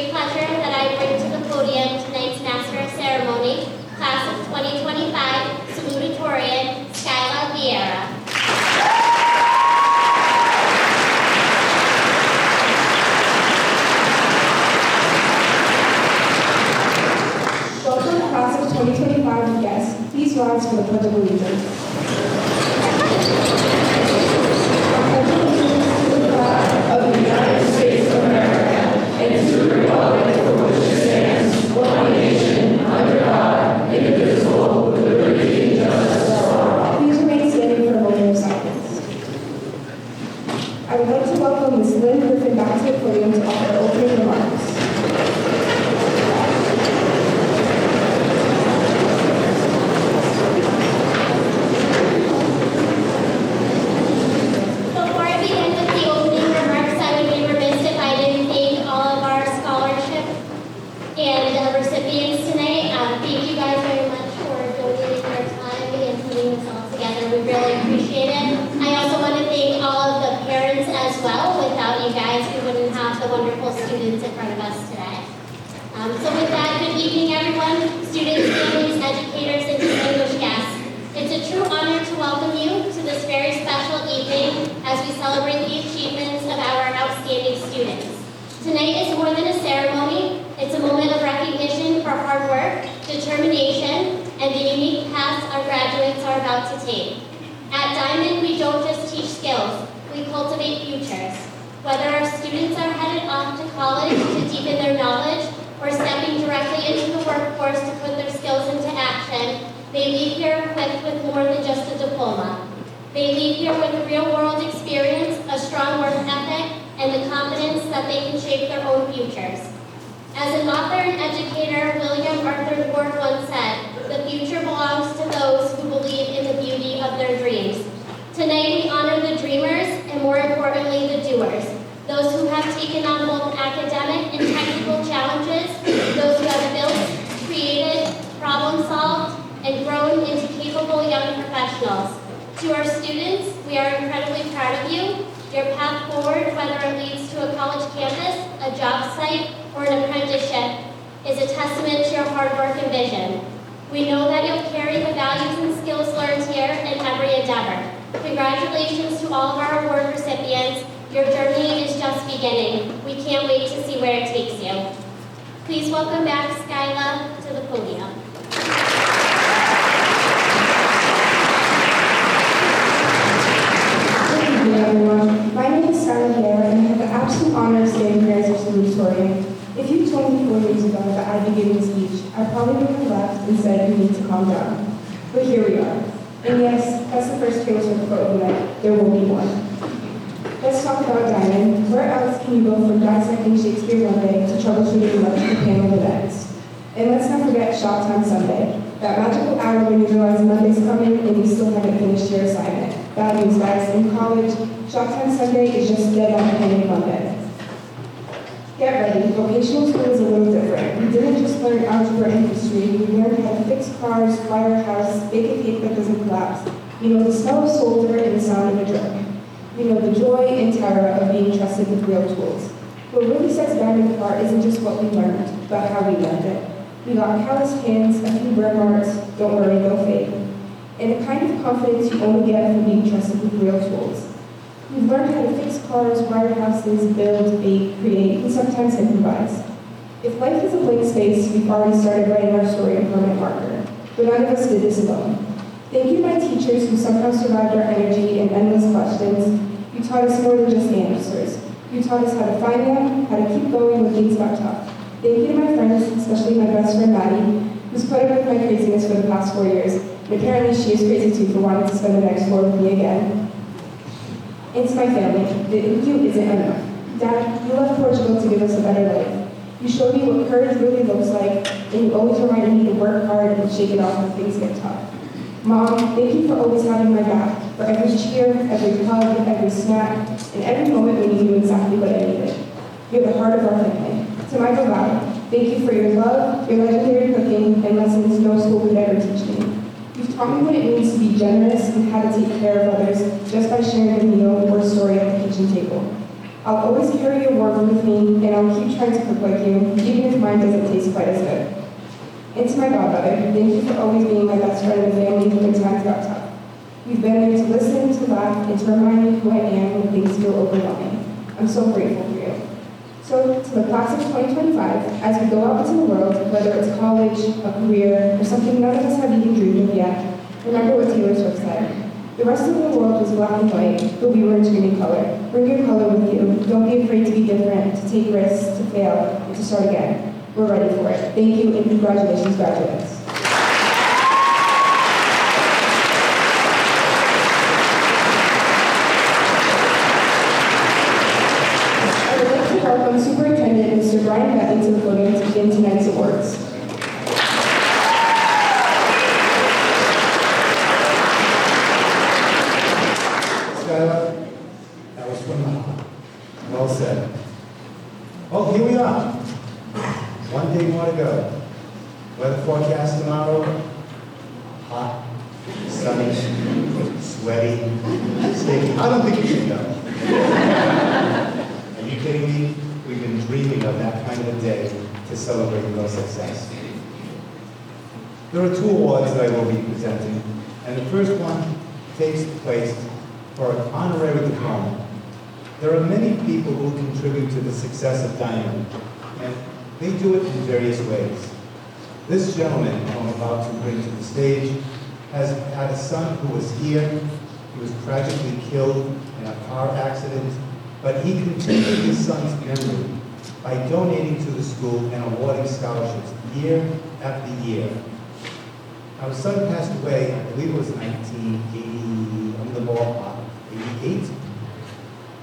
great pleasure that I bring to the podium tonight's Master of Ceremony, Class of 2025, salutatorian, Skyla Vieira. Welcome, Class of 2025 guests. Please rise for the Pledge of Allegiance. Of the United States of America, and to the republic for which it stands, one nation, under God, indivisible, with liberty and justice for all. Please remain standing for a moment of silence. I would like to welcome Ms. Lynn Griffin back to the podium to offer opening remarks. Students in front of us today. So with that, good evening everyone, students, families, educators, and distinguished guests. It's a true honor to welcome you to this very special evening as we celebrate the achievements of our outstanding students. Tonight is more than a ceremony, it's a moment of recognition for hard work, determination, and the unique paths our graduates are about to take. At Diman, we don't just teach skills, we cultivate futures. Whether our students are headed off to college to deepen their knowledge or stepping directly into the workforce to put their skills into action, they leave here equipped with more than just a diploma. They leave here with a real-world experience, a strong work ethic, and the confidence that they can shape their own futures. As an author and educator, William Arthur Ward once said, "The future belongs to those who believe in the beauty of their dreams." Tonight, we honor the dreamers and, more importantly, the doers. Those who have taken on both academic and technical challenges, those who have built, created, problem-solved, and grown into capable young professionals. To our students, we are incredibly proud of you. Your path forward, whether it leads to a college campus, a job site, or an apprenticeship, is a testament to your hard work and vision. We know that you'll carry the values and skills learned here in every endeavor. Congratulations to all of our award recipients. Your journey is just beginning. We can't wait to see where it takes you. Please welcome back Skyla to the podium. Good evening, everyone. My name is Skyla Vieira, and I have the absolute honor of standing here as your salutatorian. If you told me 4 years ago that I'd be giving a speech, I probably would have left and said, "You need to calm down." But here we are. And yes, that's the first trailer quote of the night. There will be one. Let's talk about Diman. Where else can you go from dissecting Shakespeare one day to troubleshooting electrical panel events? And let's not forget Shop Time Sunday. That magical hour when you realize Monday's coming and you still haven't finished your assignment. Bad news, guys. In college, Shop Time Sunday is just dead on panic Monday. Get ready. Vocational school is a little different. We didn't just learn algebra and history. We learned how to fix cars, wire a house, bake a cake that doesn't collapse. You know the smell of solder and the sound of a drill. You know the joy and terror of being trusted with real tools. What really sets Diman apart isn't just what we learned, but how we learned it. We got calloused hands, a few burn marks, don't worry, they'll fade. And the kind of confidence you only get from being trusted with real tools. We've learned how to fix cars, wire houses, build, bake, create, and sometimes improvise. If life is a blank space, we've already started writing our story on permanent marker. But none of us did this alone. Thank you, my teachers who somehow survived our energy and endless questions. You taught us more than just answers. You taught us how to find them, how to keep going when things got tough. Thank you to my friends, especially my best friend Maddie, who's put up with my craziness for the past 4 years. And apparently she is crazy too for wanting to spend the next 4 with me again. And to my family, the you isn't enough. Dad, you left Portugal to give us a better life. You showed me what courage really looks like, and you always reminded me to work hard and shake it off when things get tough. Mom, thank you for always having my back, for every cheer, every hug, every snack, and every moment when you knew exactly what I needed. You're the heart of our family. To my beloved, thank you for your love, your legendary cooking, and lessons no school could ever teach me. You've taught me what it means to be generous and how to take care of others just by sharing a meal or story at the kitchen table. I'll always carry your warmth with me, and I'll keep trying to cook like you, even if mine doesn't taste quite as good. And to my godmother, thank you for always being my best friend in the family when times got tough. You've been there to listen, to laugh, and to remind me who I am when things feel overwhelming. I'm so grateful for you. So, to the class of 2025, as we go out into the world, whether it's college, a career, or something none of us have even dreamed of yet, remember what Taylor Swift said. The rest of the world was black and white, but we were in screaming color. Bring your color with you. Don't be afraid to be different, to take risks, to fail, and to start again. We're ready for it. Thank you, and congratulations, graduates. I would like to welcome Superintendent Mr. Brian Bentley to the podium to begin tonight's awards. Skylar, that was phenomenal. Well said. Oh, here we are. One day more to go. Weather forecast tomorrow, hot, sunny, sweaty, sticky. I don't think you should go. Are you kidding me? We've been dreaming of that kind of a day to celebrate your success. There are 2 awards that I will be presenting, and the first one takes place for an honorary diploma. There are many people who contribute to the success of Diman, and they do it in various ways. This gentleman who I'm about to bring to the stage has had a son who was here. He was tragically killed in a car accident, but he continued his son's memory by donating to the school and awarding scholarships year after year. Now, his son passed away, I believe it was 1980, I'm the ballpark, 88.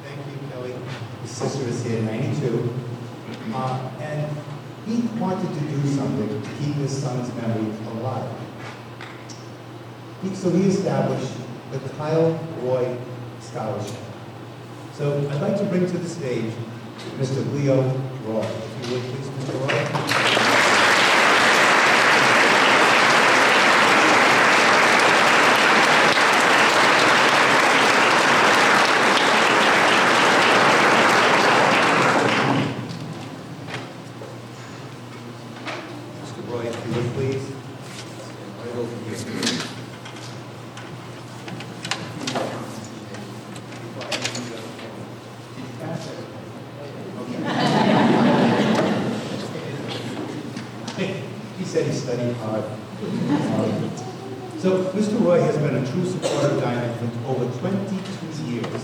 Thank you, Kelly. His sister is here, 92. And he wanted to do something to keep his son's memory alive. So he established the Kyle Roy Scholarship. So I'd like to bring to the stage Mr. Leo Roy. If you would, please, Mr. Roy. He said he studied hard. So Mr. Roy has been a true supporter of Diman for over 22 years.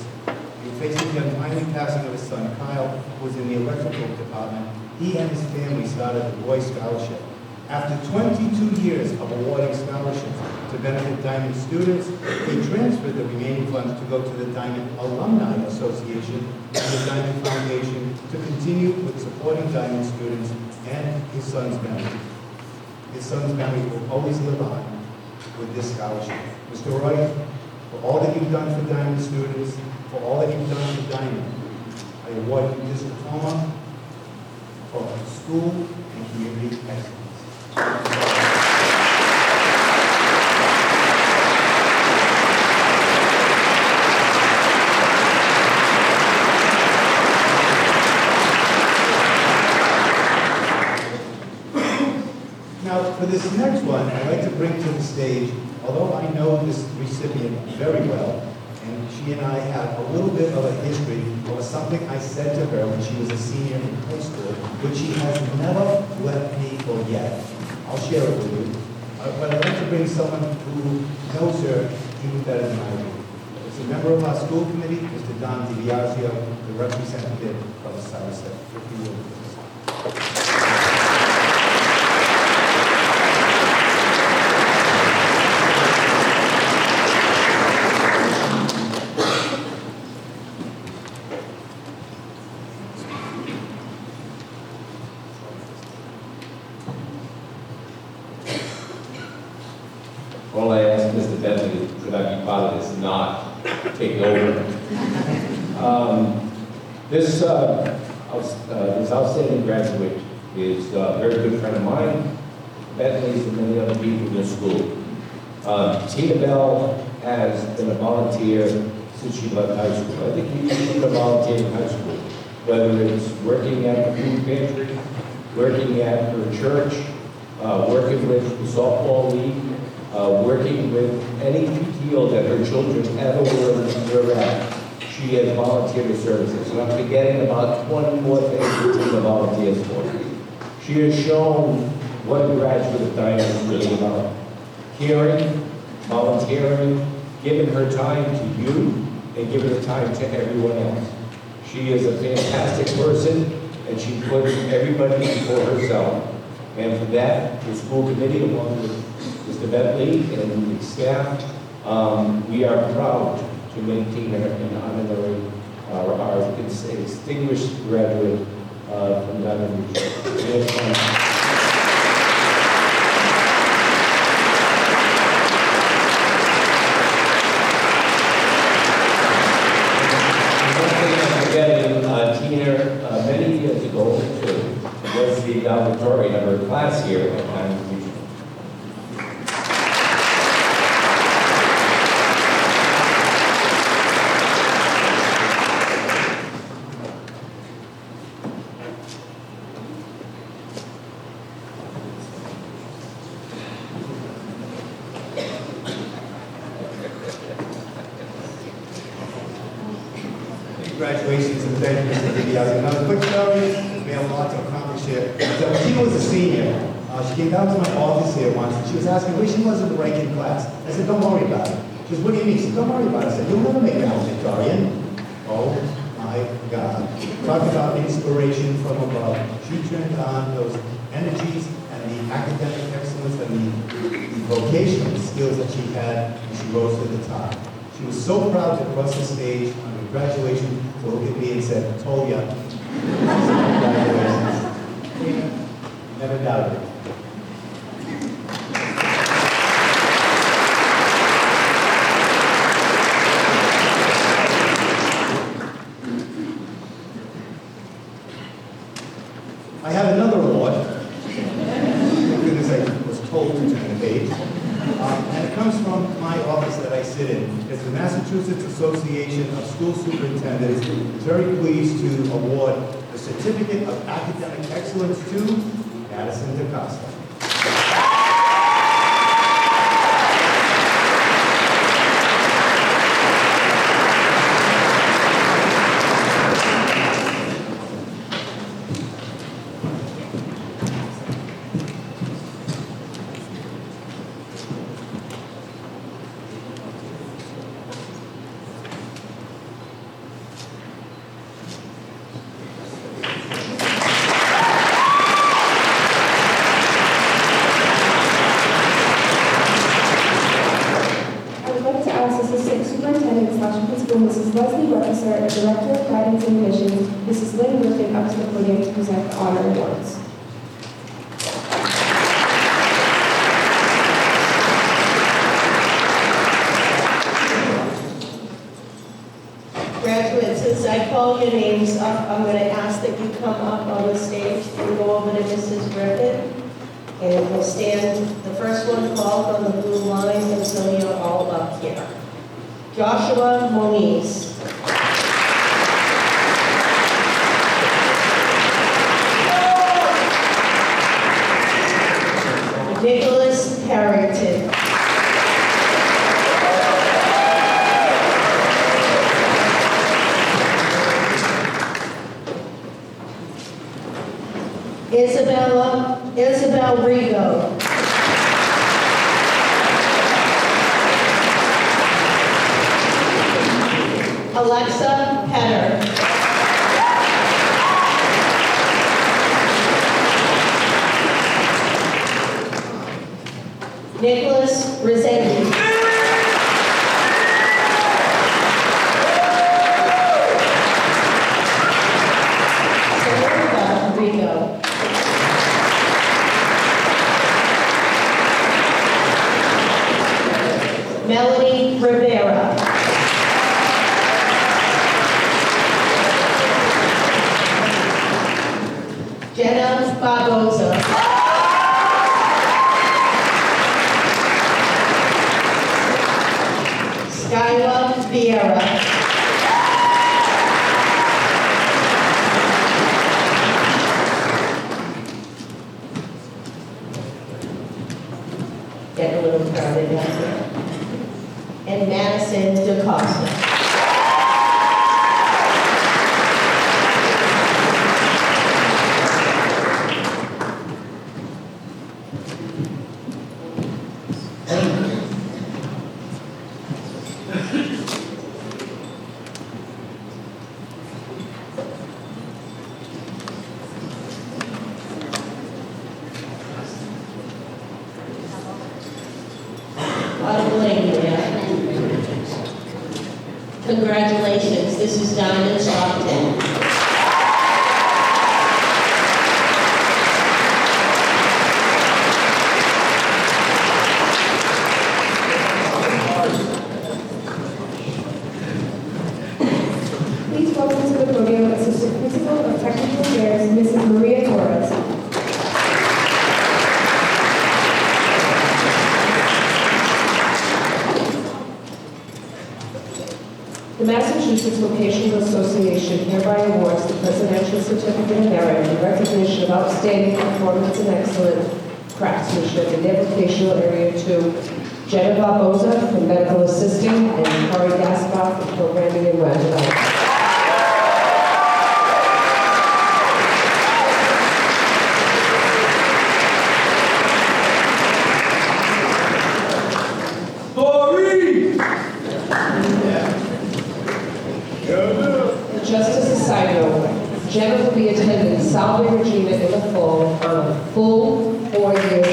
He facing the untimely passing of his son, Kyle, who was in the electrical department. He and his family started the Roy Scholarship. After 22 years of awarding scholarships to benefit Diman students, he transferred the remaining funds to go to the Diman Alumni Association and the Diman Foundation to continue with supporting Diman students and his son's memory. His son's memory will always live on with this scholarship. Mr. Roy, for all that you've done for Diman students, for all that you've done for Diman, I award you this diploma for school and community excellence. Now, for this next one, I'd like to bring to the stage, although I know this recipient very well, and she and I have a little bit of a history of something I said to her when she was a senior in high school, which she has never let me forget. I'll share it with you. But I'd like to bring someone who knows her even better than I do. It's a member of our school committee, Mr. Don DiBiasio, the representative of Sarasota. If you will, please. All I ask Mr. Bentley is, could I be part of this not taking over? This outstanding graduate is a very good friend of mine, Bentley's and many other people in the school. Tina Bell has been a volunteer since she left high school. I think she's been a volunteer in high school. whether it's working at the food pantry, working at her church, working with the softball league, working with any PTO that her children ever were at. She has volunteered her services, and I'm forgetting about 20 more things that she volunteers for. She has shown what a graduate of Diman is really about. Caring, volunteering, giving her time to you, and giving her time to everyone else. She is a fantastic person, and she puts everybody before herself. And for that, the school committee, along with Mr. Bentley and the staff, we are proud to maintain her and honorary our distinguished graduate from Diman Region. Tina, many years ago, was the valedictorian of her class here at Diman Region. Congratulations and thank you, Mr. DiBiase. Another quick story, we have a lot to accomplish here. So when she was a senior, she came down to my office here once and she was asking where she was in the ranking class. I said, don't worry about it. She said, what do you mean? She said, don't worry about it. I said, you'll never make a valedictorian. Oh my God. Talk about inspiration from above. She turned on those energies and the academic excellence and the vocational skills that she had and she rose to the top. She was so proud to cross the stage on her graduation to look at me and said, told ya. Congratulations. Never doubted it. I have another award. Thank goodness I was told to turn the page. And it comes from my office that I sit in. It's the Massachusetts Association of School Superintendents. Very pleased to award the Certificate of Academic Excellence to Addison DaCosta. Mrs. Leslie Webster, Director of Guidance and Admissions, Mrs. Lynn Griffin up to the podium to present the honor awards. Graduates, as I call your names up, I'm going to ask that you come up on the stage and go over to Mrs. Griffin. And we'll stand, the first one called on the blue line until you're all up here. Joshua Moniz. Nicholas Harrington. Isabel Rigo. Alexa Petter. Nicholas Rossetti. Samantha Rigo. Melanie Rivera. Jenna Barbosa. Skyla Vieira. Congratulations, this is Diman's Voc-Tech. Please welcome to the podium Assistant Principal of Technical Affairs, Mrs. Maria Torres. The Massachusetts Vocational Association hereby awards the Presidential Certificate of Merit in recognition of outstanding performance and excellent craftsmanship in their vocational area to Jenna Barboza for medical assisting and Corey Gaspar for programming and web development. Just as a side note, Jenna will be attending Salve Regina in the fall on a full 4 years.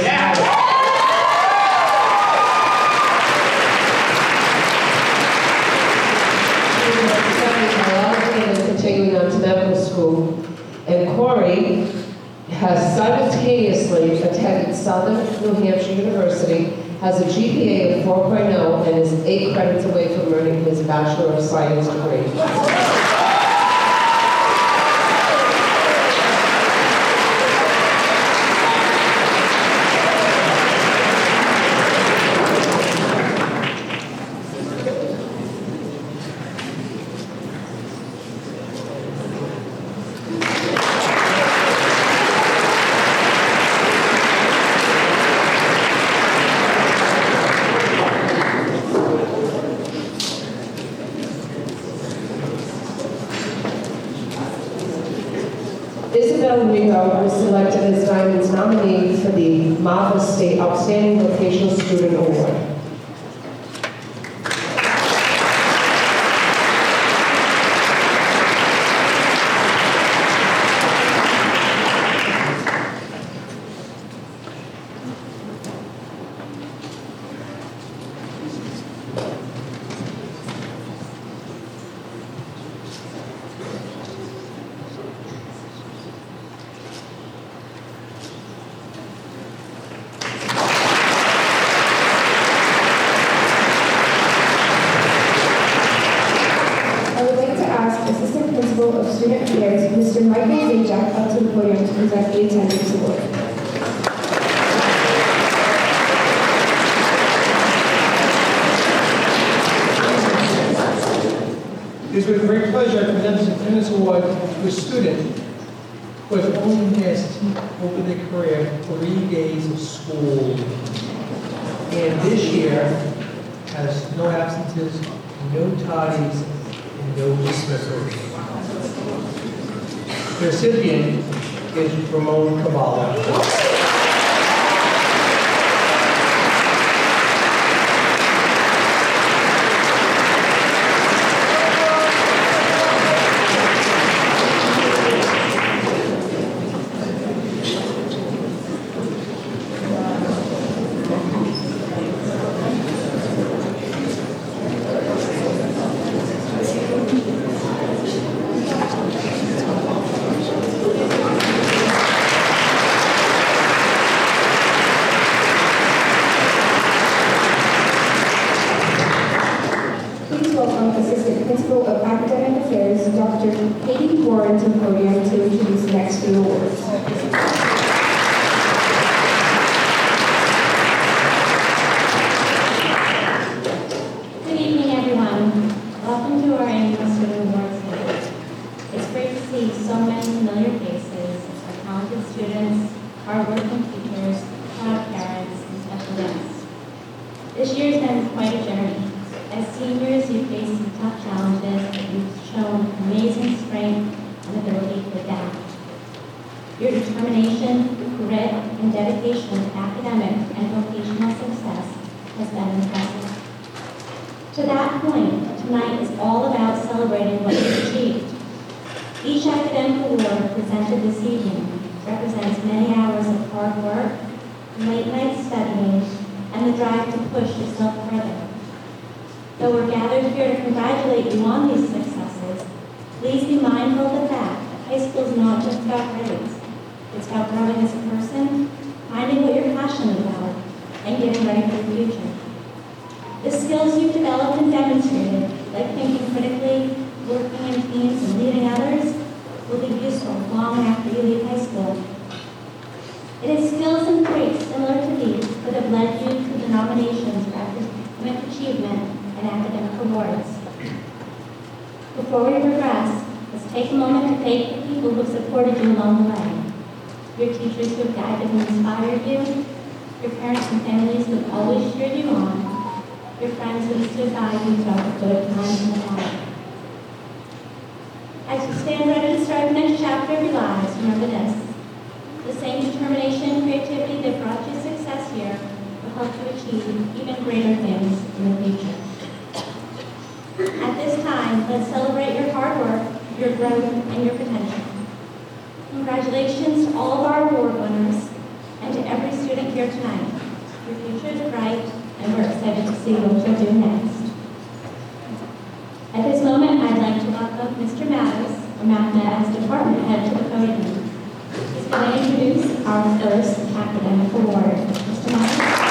Continuing on to medical school, and Corey has simultaneously attended Southern New Hampshire University, has a GPA of 4.0, and is 8 credits away from earning his Bachelor of Science degree. Rigo was selected as Diman's nominee for the Marvelous State Outstanding Vocational Student Award. Assistant Principal of Student Affairs, Mr. Michael Zajac, up to the podium to present the attendance award. It is with great pleasure I present this attendance award to a student who has only missed over their career 3 days of school. And this year has no absences, no tardies, and no dismissals. The recipient is Ramon Cavallo. Assistant Principal of Academic Affairs, Dr. Katie Warren, to the podium to introduce the next few awards. Good evening, everyone. Welcome to our annual Student Awards Day. It's great to see so many familiar faces, our talented students, hardworking teachers, proud parents, and special guests. This year's been quite a journey. As seniors, you face some tough challenges, but you've shown amazing strength and ability to adapt. Your determination, grit, and dedication to academic and vocational success has been impressive. To that point, tonight is all about celebrating what you've achieved. Each academic award presented this evening represents many hours of hard work, late night studying, and the drive to push yourself further. Though we're gathered here to congratulate you on these successes, please be mindful of the fact that high school is not just about grades. It's about growing as a person, finding what you're passionate about, and getting ready for the future. The skills you've developed and demonstrated, like thinking critically, working in teams, and leading others, will be useful long after you leave high school. It is skills and traits similar to these that have led you to the nominations for academic achievement and academic awards. Before we progress, let's take a moment to thank the people who have supported you along the way. Your teachers who have guided and inspired you, your parents and families who have always cheered you on, your friends who have stood by you throughout the good times and the bad. As you stand ready to start the next chapter of your lives, remember this. The same determination and creativity that brought you success here will help you achieve even greater things in the future. At this time, let's celebrate your hard work, your growth, and your potential. Congratulations to all of our award winners and to every student here tonight. Your future is bright, and we're excited to see what you'll do next. At this moment, I'd like to welcome Mr. Mathis, our Mathematics Department Head, to the podium. He's going to introduce our first academic award. Mr. Mathis.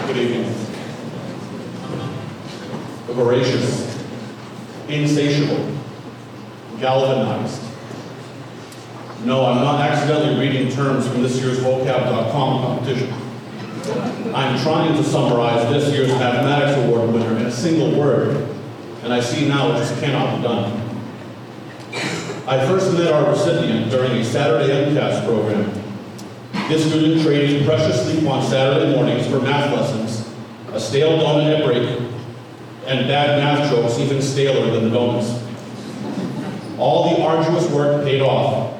Good evening. Voracious, insatiable, galvanized. No, I'm not accidentally reading terms from this year's vocab.com competition. I'm trying to summarize this year's mathematics award winner in a single word, and I see now it just cannot be done. I first met our recipient during a Saturday MCAS program. This student traded precious sleep on Saturday mornings for math lessons, a stale donut at break, and bad math jokes even staler than the donuts. All the arduous work paid off,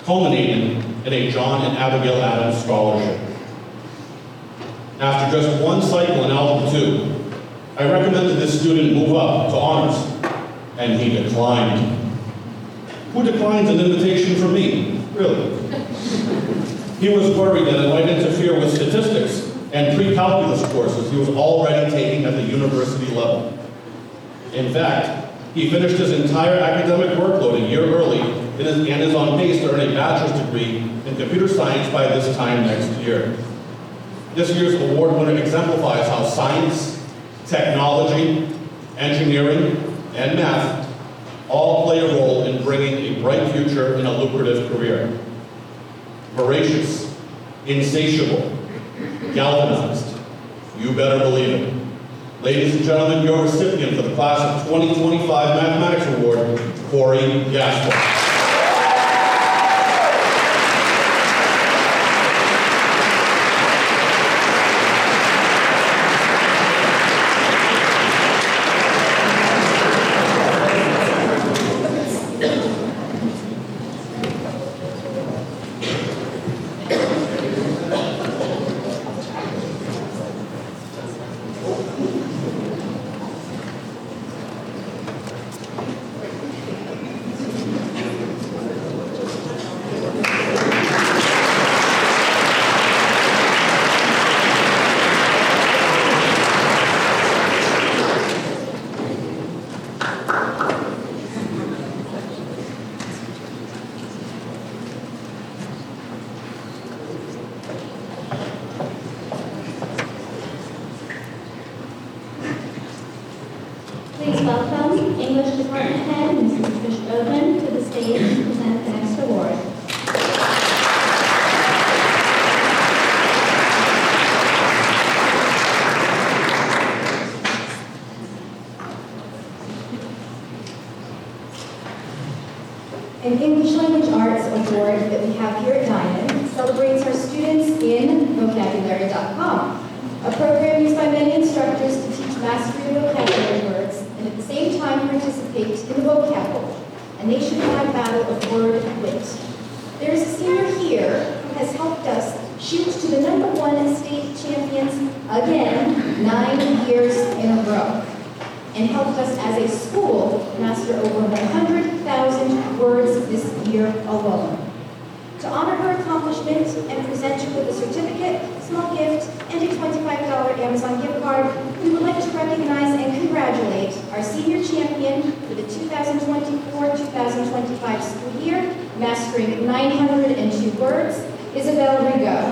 culminating in a John and Abigail Adams scholarship. After just one cycle in Algebra 2, I recommended this student move up to honors, and he declined. Who declines an invitation from me, really? He was worried that it might interfere with statistics and pre-calculus courses he was already taking at the university level. In fact, he finished his entire academic workload a year early and is on pace to earn a bachelor's degree in computer science by this time next year. This year's award winner exemplifies how science, technology, engineering, and math all play a role in bringing a bright future and a lucrative career. Voracious, insatiable, galvanized. You better believe it. Ladies and gentlemen, your recipient for the class of 2025 Mathematics Award, Corey Gaspar. Please welcome English Department Head, Mrs. Trish Bowman, to the stage to present the next award. An English Language Arts Award that we have here at Diman celebrates our students in Vocabulary.com, a program used by many instructors to teach mastery of vocabulary words and at the same time participate in the vocab bowl, a nationwide battle of word wit. There is a senior here who has helped us shoot to the #1 state champions again 9 years in a row, and helped us as a school master over 100,000 words this year alone. To honor her accomplishment and present her with a certificate, small gift, and a $25 Amazon gift card, we would like to recognize and congratulate our senior champion for the 2024-2025 school year, mastering 902 words, Isabel Rigo.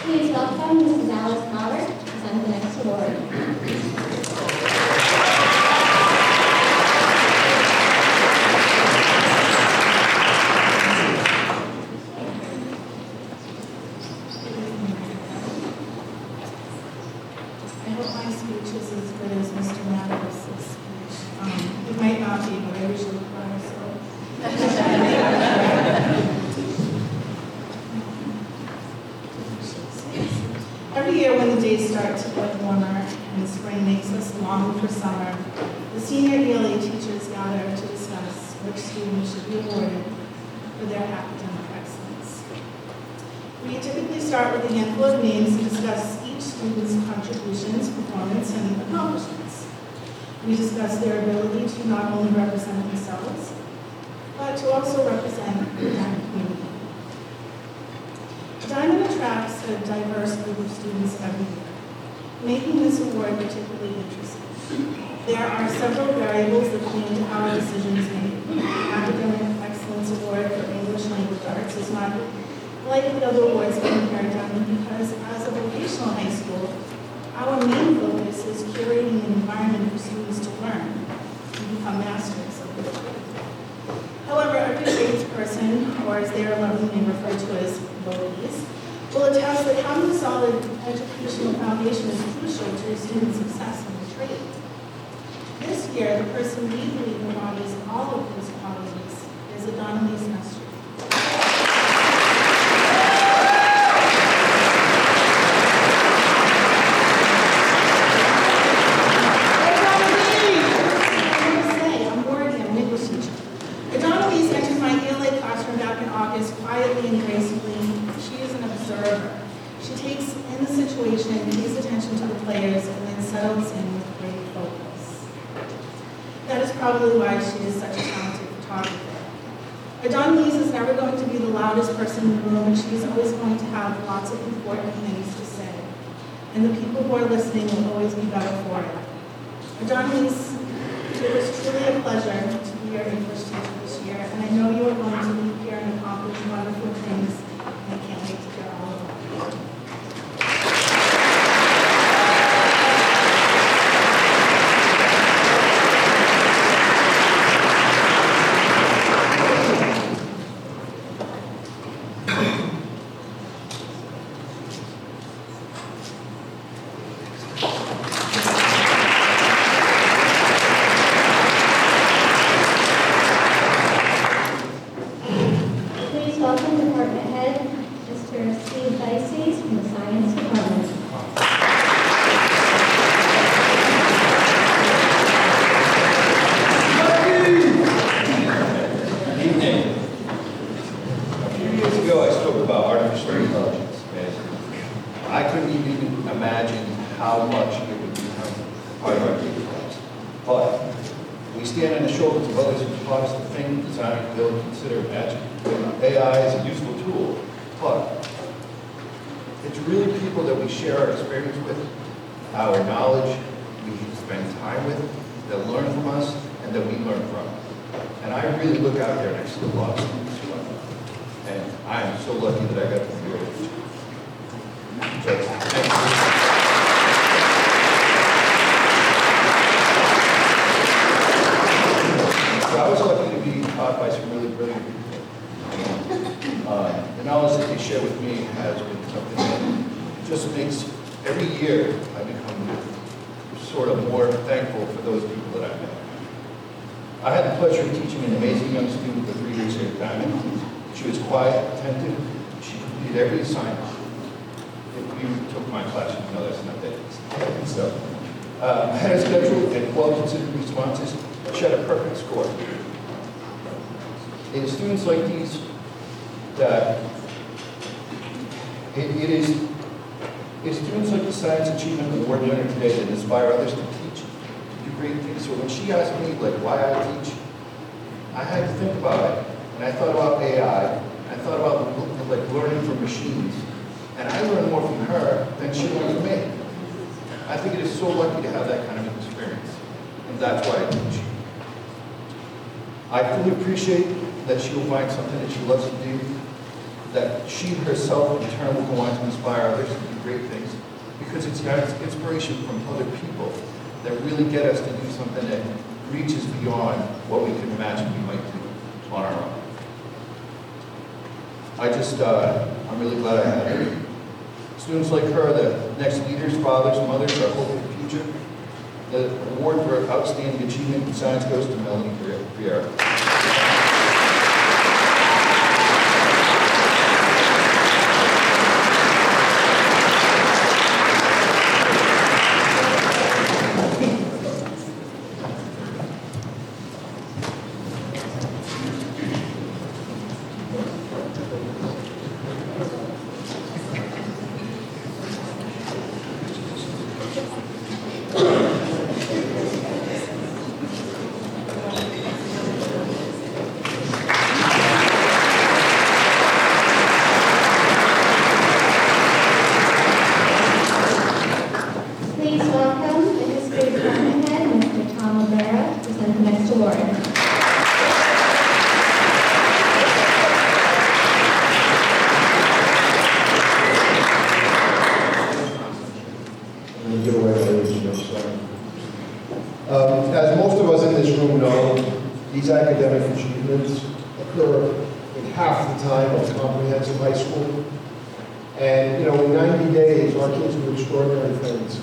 Please welcome Mrs. Alice Maurer to present the next award. I hope my speech is as good as Mr. Matthews' speech. It might not be, but I usually cry, so. Every year when the days start to get warmer and spring makes us long for summer, the senior ELA teachers gather to discuss which students should be awarded for their academic excellence. We typically start with a handful of names to discuss each student's contributions, performance, and accomplishments. We discuss their ability to not only represent themselves, but to also represent the Diman community. Diman attracts a diverse group of students every year, making this award particularly interesting. There are several variables that play into how a decision is made. Academic Excellence Award for English Language Arts is not like the other awards being carried out because as a vocational high school, our main focus is curating an environment for students to learn and become masters of the trade. However, every tradesperson, or as they are lovingly referred to as vokies, will attest that having a solid educational foundation is crucial to a student's success in the trade. This year, the person we believe embodies all of those qualities is Adonalise Mestre. Quietly and gracefully, she is an observer. She takes in the situation, pays attention to the players, and then settles in with great focus. That is probably why she is such a talented photographer. Adonalise is never going to be the loudest person in the room, and she is always going to have lots of important things to say. And the people who are listening will always be better for it. Adonalise, it was truly a pleasure to be your English teacher this year, and I know you are going to leave here and accomplish wonderful things, and I can't wait to hear all about it. Please welcome Department Head, Mr. Steve Dices from the Science Department. Evening. A few years ago, I spoke about artificial intelligence, and I couldn't even imagine how much it would become part of our daily lives. But we stand on the shoulders of others who taught us to think, design, build, consider, imagine. AI is a useful tool, but it's really people that we share our experience with, our knowledge we spend time with, that learn from us, and that we learn from. And I really look out there and I see a lot of students who I love. And I am so lucky that I got to be here with you. So, thank you. So I was lucky to be taught by some really brilliant people. The knowledge that they share with me has been something that just makes every year I become sort of more thankful for those people that I met. I had the pleasure of teaching an amazing young student for 3 years here at Diman. She was quiet, attentive, she completed every assignment. If you took my class, you know that's not that easy. So, ahead of schedule and well-considered responses, she had a perfect score. It is students like these that it's students like the Science Achievement Award winner today that inspire others to teach, to do great things. So when she asked me like why I teach, I had to think about it. And I thought about AI, I thought about like learning from machines. And I learned more from her than she learned from me. I think it is so lucky to have that kind of experience. And that's why I teach. I fully appreciate that she will find something that she loves to do, that she herself in turn will go on to inspire others to do great things, because it's got inspiration from other people that really get us to do something that reaches beyond what we can imagine we might do on our own. I'm really glad I had her. Students like her, the next leaders, fathers, mothers, our hope for the future. The award for outstanding achievement in science goes to Melanie Briere. Please welcome the History Department Head, Mr. Tom Rivera, to present the next award. I'm going to give away my age, no, sorry. As most of us in this room know, these academic achievements occur in half the time of comprehensive high school. And, in 90 days, our kids do extraordinary things.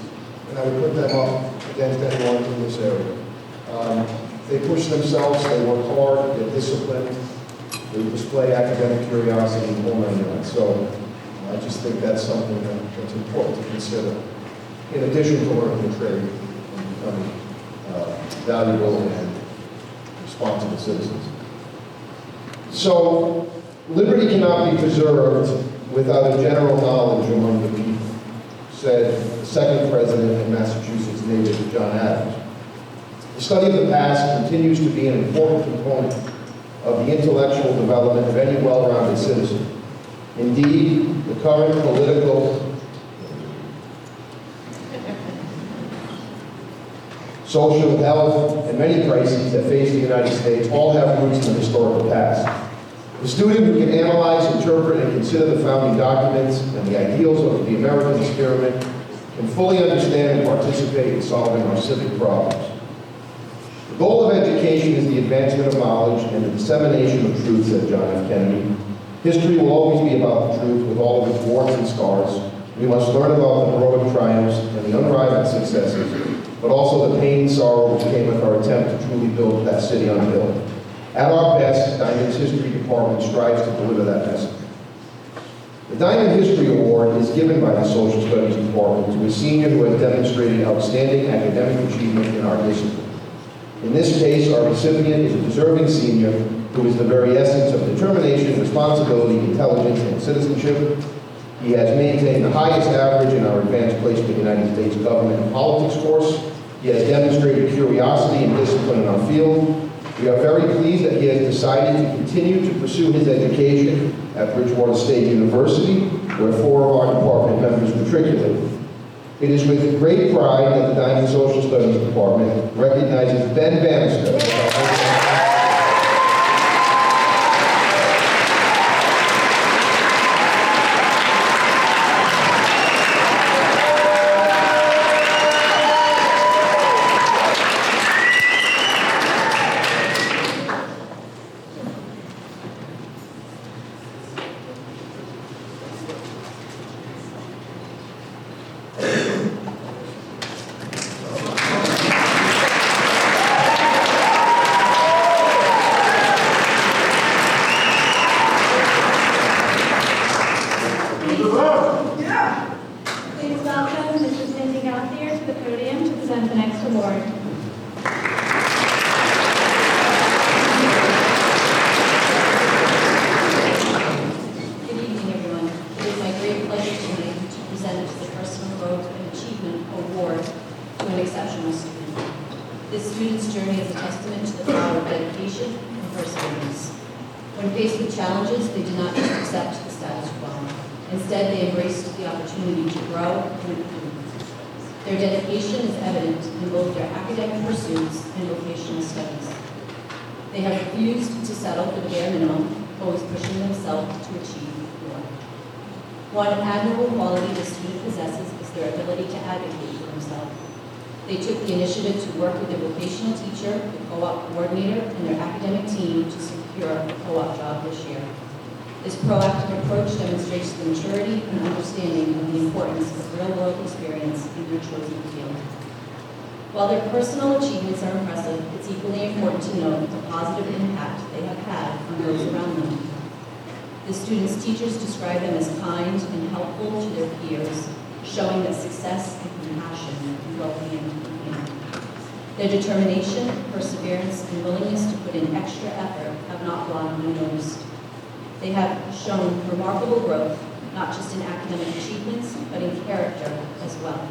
And I would put them up against anyone in this area. They push themselves, they work hard, they're disciplined, they display academic curiosity and whole nine. So I just think that's something that's important to consider, in addition to learning the trade and becoming valuable and responsible citizens. So, liberty cannot be preserved without a general knowledge among the people, said the second president of Massachusetts native John Adams. The study of the past continues to be an important component of the intellectual development of any well-rounded citizen. Indeed, the current political, social, health, and many crises that face the United States all have roots in the historical past. The student who can analyze, interpret, and consider the founding documents and the ideals of the American experiment can fully understand and participate in solving our civic problems. The goal of education is the advancement of knowledge and the dissemination of truth, said John F. Kennedy. History will always be about the truth with all of its warts and scars. We must learn about the heroic triumphs and the unrivaled successes, but also the pain and sorrow which came with our attempt to truly build that city on a hill. At our best, Diman's History Department strives to deliver that message. The Diman History Award is given by the Social Studies Department to a senior who has demonstrated outstanding academic achievement in our discipline. In this case, our recipient is a deserving senior who is the very essence of determination, responsibility, intelligence, and citizenship. He has maintained the highest average in our advanced placement United States government and politics course. He has demonstrated curiosity and discipline in our field. We are very pleased that he has decided to continue to pursue his education at Bridgewater State University, where 4 of our department members matriculated. It is with great pride that the Diman Social Studies Department recognizes Ben Bannister. dedication and perseverance. When faced with challenges, they did not just accept the status quo. Instead, they embraced the opportunity to grow and improve. Their dedication is evident in both their academic pursuits and vocational studies. They have refused to settle for the bare minimum, always pushing themselves to achieve more. One admirable quality the student possesses is their ability to advocate for himself. They took the initiative to work with their vocational teacher, the co-op coordinator, and their academic team to secure a co-op job this year. This proactive approach demonstrates the maturity and understanding of the importance of real-world experience in their chosen field. While their personal achievements are impressive, it's equally important to note the positive impact they have had on those around them. The students' teachers describe them as kind and helpful to their peers, showing that success and compassion go hand in hand. Their determination, perseverance, and willingness to put in extra effort have not gone unnoticed. They have shown remarkable growth, not just in academic achievements, but in character as well.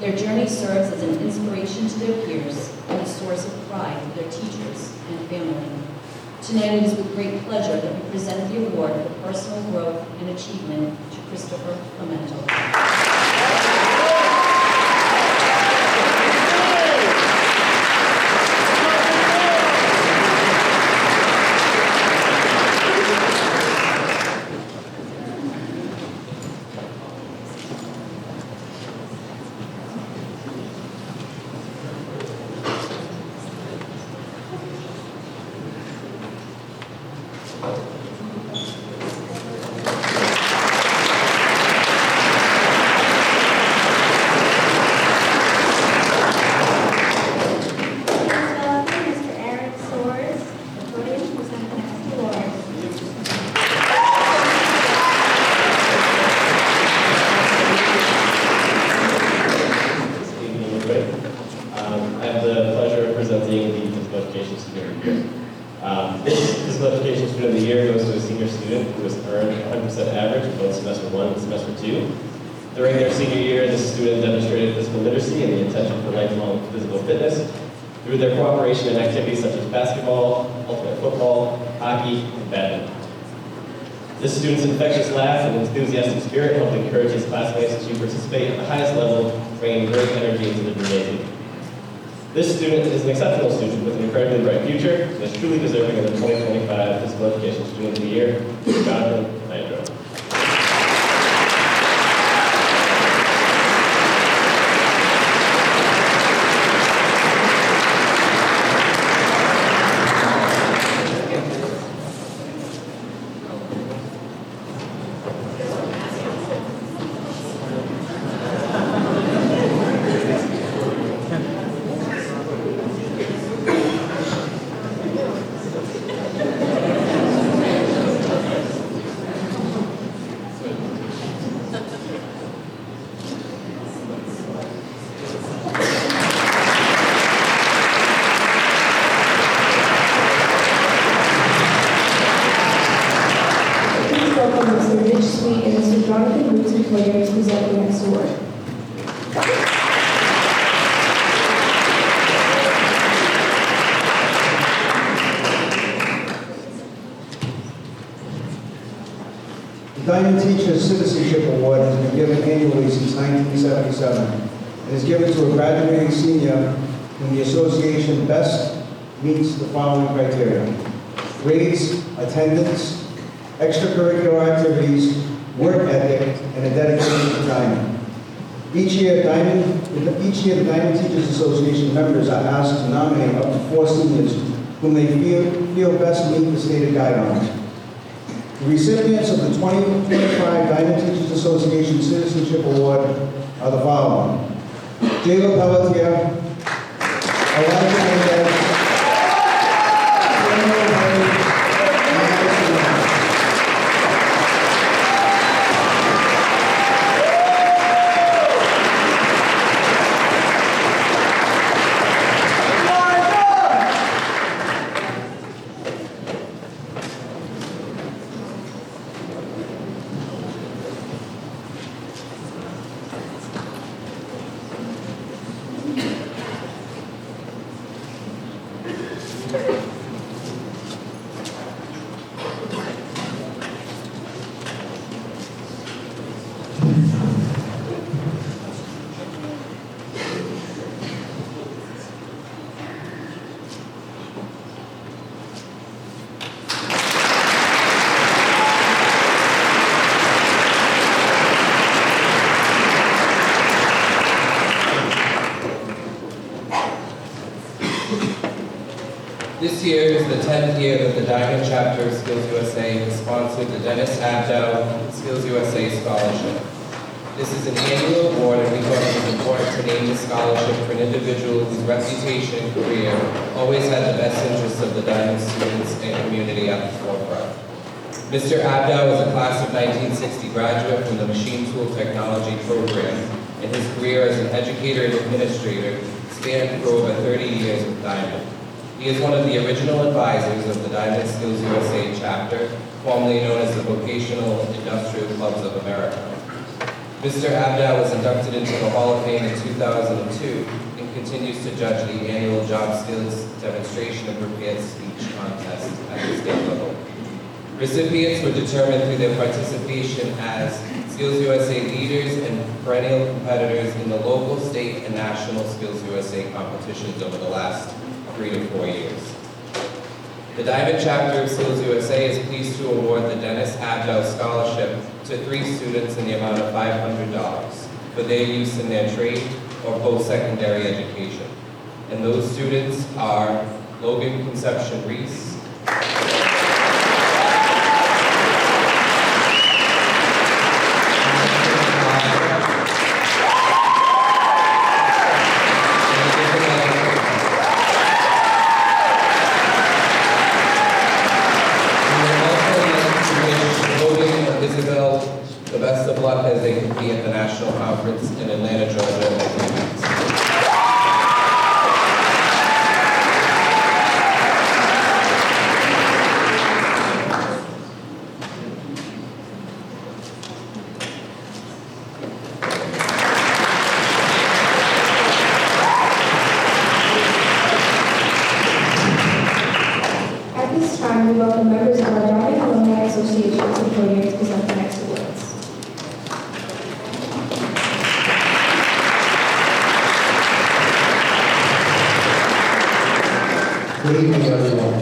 Their journey serves as an inspiration to their peers and a source of pride for their teachers and family. Tonight, it is with great pleasure that we present the award for personal growth and achievement to Christopher Clemento. During their senior year, this student demonstrated physical literacy and the intention for lifelong physical fitness through their cooperation in activities such as basketball, ultimate football, hockey, and badminton. This student's infectious laugh and enthusiastic spirit helped encourage his classmates to participate at the highest level, bringing great energy into the gymnasium. This student is an exceptional student with an incredibly bright future and is truly deserving of the 2025 Physical Education Student of the Year, Jonathan Landro. The Diman Teacher's Citizenship Award has been given annually since 1977 and is given to a graduating senior whom the association best meets the following criteria: grades, attendance, extracurricular activities, work ethic, and a dedication to Diman. Each year, the Diman Teachers Association members are asked to nominate up to 4 seniors whom they feel best meet the stated guidelines. The recipients of the 2025 Diman Teachers Association Citizenship Award are the following: Jayla Pelletier, Elijah Mendez, This year is the 10th year that the Diamond chapter of Skills USA has sponsored the Dennis Abdow Skills USA Scholarship. This is an annual award, and we thought it was important to name the scholarship for an individual whose reputation and career always had the best interests of the Diamond students and community at the forefront. Mr. Abdow is a class of 1960 graduate from the Machine Tool Technology program, and his career as an educator and administrator spanned for over 30 years with Diamond. He is one of the original advisors of the Diamond Skills USA chapter, formerly known as the Vocational Industrial Clubs of America. Mr. Abdow was inducted into the Hall of Fame in 2002 and continues to judge the annual job skills demonstration and prepared speech contest at the state level. Recipients were determined through their participation as Skills USA leaders and perennial competitors in the local, state, and national Skills USA competitions over the last 3 to 4 years. The Diamond chapter of Skills USA is pleased to award the Dennis Abdow Scholarship to 3 students in the amount of $500 for their use in their trade or post-secondary education. And those students are Logan Conception Reese, the best of luck as they compete at the national conference in Atlanta, Georgia. At this time, we welcome members of our Diamond Alumni Association to the podium to present the next awards. Good evening, everyone.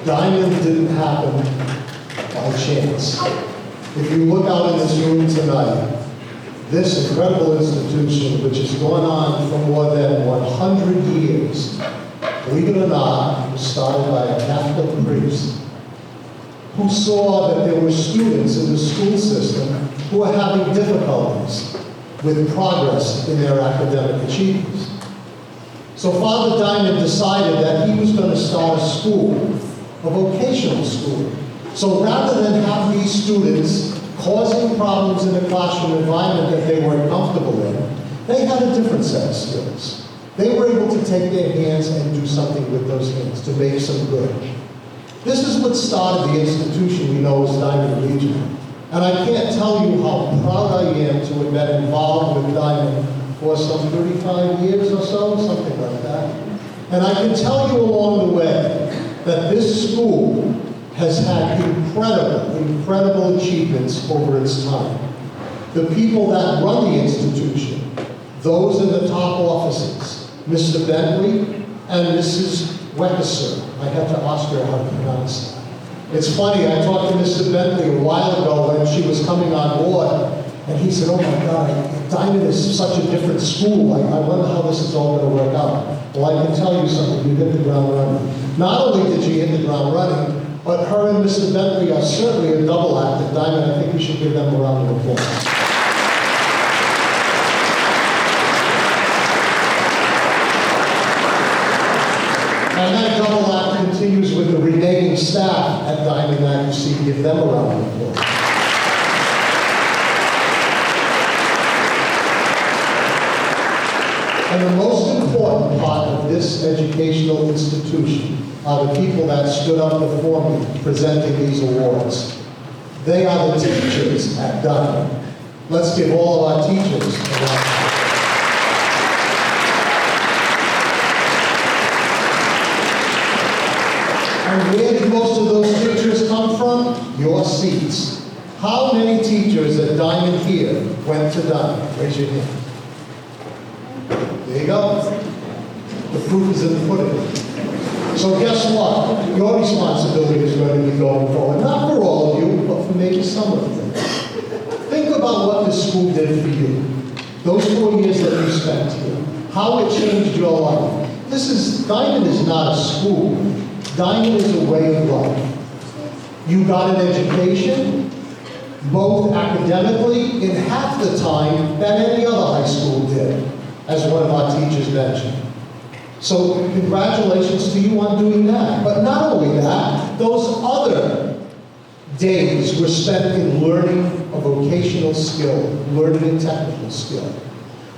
Diamond didn't happen by chance. If you look out in this room tonight, this incredible institution, which has gone on for more than 100 years, believe it or not, was started by a Catholic priest who saw that there were students in the school system who were having difficulties with progress in their academic achievements. So Father Diamond decided that he was going to start a school, a vocational school. So rather than have these students causing problems in the classroom environment that they weren't comfortable in, they had a different set of skills. They were able to take their hands and do something with those hands to make some good. This is what started the institution we know as Diamond Legion. And I can't tell you how proud I am to have been involved with Diamond for some 35 years or so, something like that. And I can tell you along the way that this school has had incredible achievements over its time. The people that run the institution, those in the top offices, Mr. Bentley and Mrs. Weckeser. I had to ask her how to pronounce that. It's funny, I talked to Mr. Bentley a while ago when she was coming on board, and he said, oh my God, Diamond is such a different school. I wonder how this is all going to work out. Well, I can tell you something, you hit the ground running. Not only did she hit the ground running, but her and Mr. Bentley are certainly a double act at Diamond. I think we should give them a round of applause. And that double act continues with the remaining staff at Diamond that you see. Give them a round of applause. And the most important part of this educational institution are the people that stood up before me presenting these awards. They are the teachers at Diamond. Let's give all of our teachers a round of applause. And where did most of those teachers come from? Your seats. How many teachers at Diamond here went to Diamond? Raise your hand. There you go. The proof is in the pudding. So guess what? Your responsibility is going to be going forward. Not for all of you, but for maybe some of you. Think about what this school did for you. Those 4 years that you spent here. How it changed your life. Diamond is not a school. Diamond is a way of life. You got an education, both academically in half the time that any other high school did, as one of our teachers mentioned. So congratulations to you on doing that. But not only that, those other days were spent in learning a vocational skill, learning a technical skill.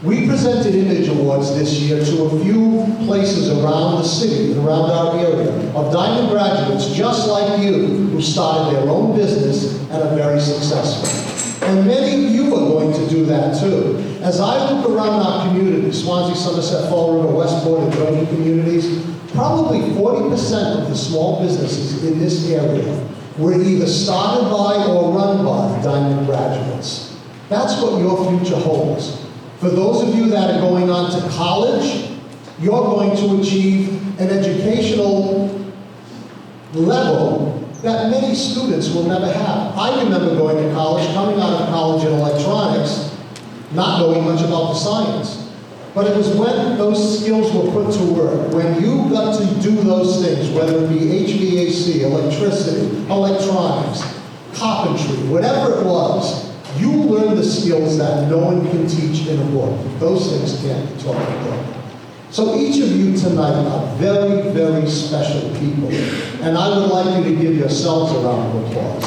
We presented Image Awards this year to a few places around the city and around our area of Diamond graduates just like you who started their own business and are very successful. And many of you are going to do that too. As I look around our community, Swansea, Somerset, Fall River, Westport, and joining communities, probably 40% of the small businesses in this area were either started by or run by Diamond graduates. That's what your future holds. For those of you that are going on to college, you're going to achieve an educational level that many students will never have. I remember going to college, coming out of college in electronics, not knowing much about the science. But it was when those skills were put to work, when you got to do those things, whether it be HVAC, electricity, electronics, carpentry, whatever it was, you learn the skills that no one can teach in a book. Those things can't be taught in a book. So each of you tonight are very, very special people. And I would like you to give yourselves a round of applause.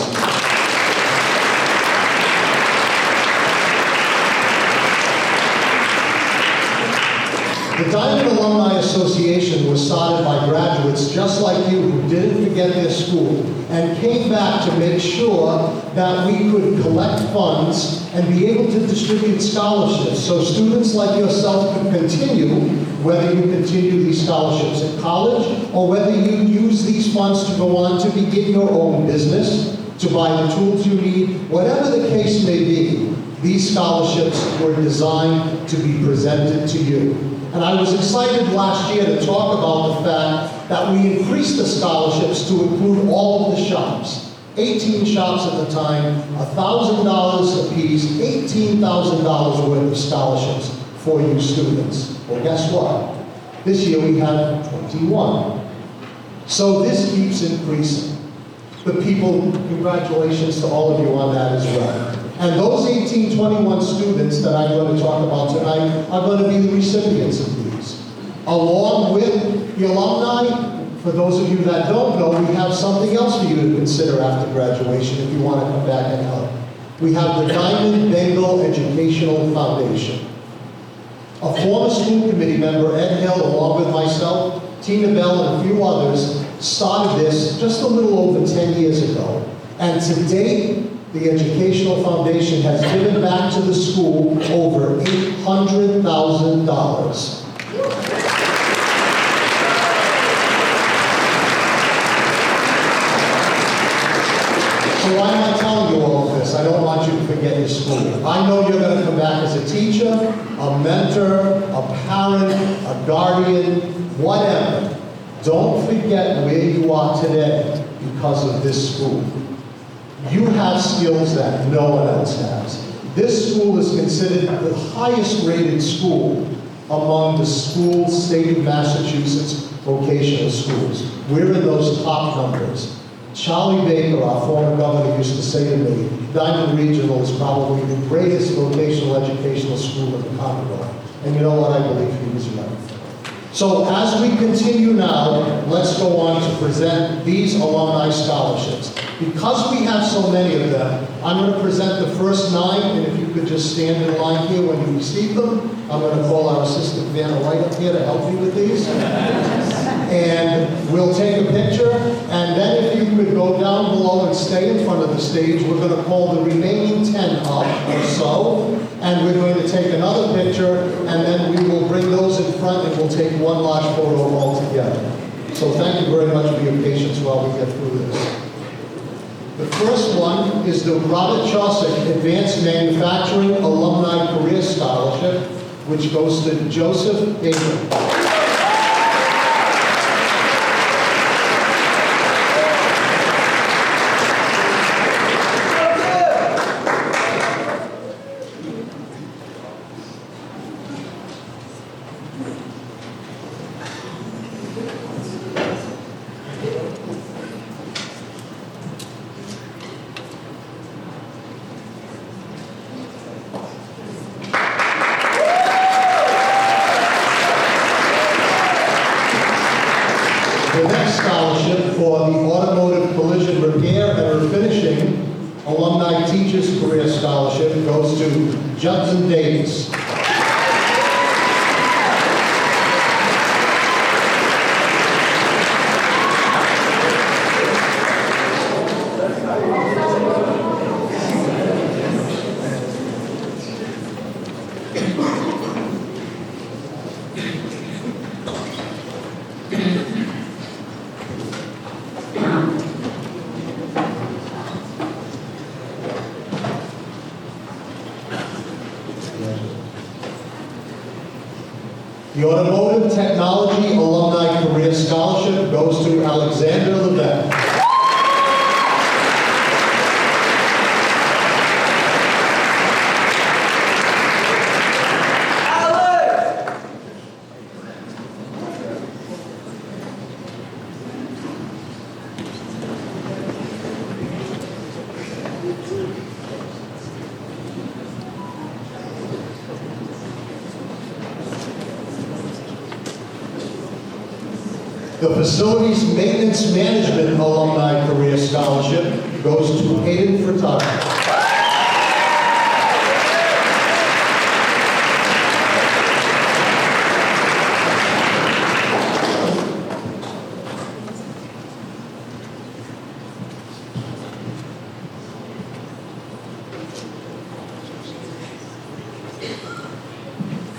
The Diamond Alumni Association was started by graduates just like you who didn't forget their school and came back to make sure that we could collect funds and be able to distribute scholarships so students like yourself could continue, whether you continue these scholarships at college or whether you use these funds to go on to begin your own business, to buy the tools you need, whatever the case may be. These scholarships were designed to be presented to you. And I was excited last year to talk about the fact that we increased the scholarships to include all of the shops. 18 shops at the time, $1,000 apiece, $18,000 worth of scholarships for you students. Well, guess what? This year we have 21. So this keeps increasing. The people, congratulations to all of you on that as well. And those 1821 students that I'm going to talk about tonight are going to be the recipients of these. Along with the alumni, for those of you that don't know, we have something else for you to consider after graduation if you want to come back and help. We have the Diamond Bengal Educational Foundation. A former school committee member, Ed Hill, along with myself, Tina Bell, and a few others, started this just a little over 10 years ago. And to date, the Educational Foundation has given back to the school over $800,000. So why am I telling you all of this? I don't want you to forget your school. I know you're going to come back as a teacher, a mentor, a parent, a guardian, whatever. Don't forget where you are today because of this school. You have skills that no one else has. This school is considered the highest rated school among the schools, state of Massachusetts vocational schools. We're in those top numbers. Charlie Baker, our former governor, used to say to me, Diamond Regional is probably the greatest vocational educational school in the Commonwealth. And you know what? I believe he was right. So as we continue now, let's go on to present these alumni scholarships. Because we have so many of them, I'm going to present the first 9, and if you could just stand in line here when you receive them, I'm going to call our assistant Vanna White up here to help me with these. And we'll take a picture, and then if you could go down below and stay in front of the stage, we're going to call the remaining 10 up or so, and we're going to take another picture, and then we will bring those in front, and we'll take one large photo all together. So thank you very much for your patience while we get through this. The first one is the Robert Chaucer Advanced Manufacturing Alumni Career Scholarship, which goes to Joseph Baker. to Judson Davis. The Automotive Technology Alumni Career Scholarship goes to Alexander Levesque. The Facilities Maintenance Management Alumni Career Scholarship goes to Hayden Furtado.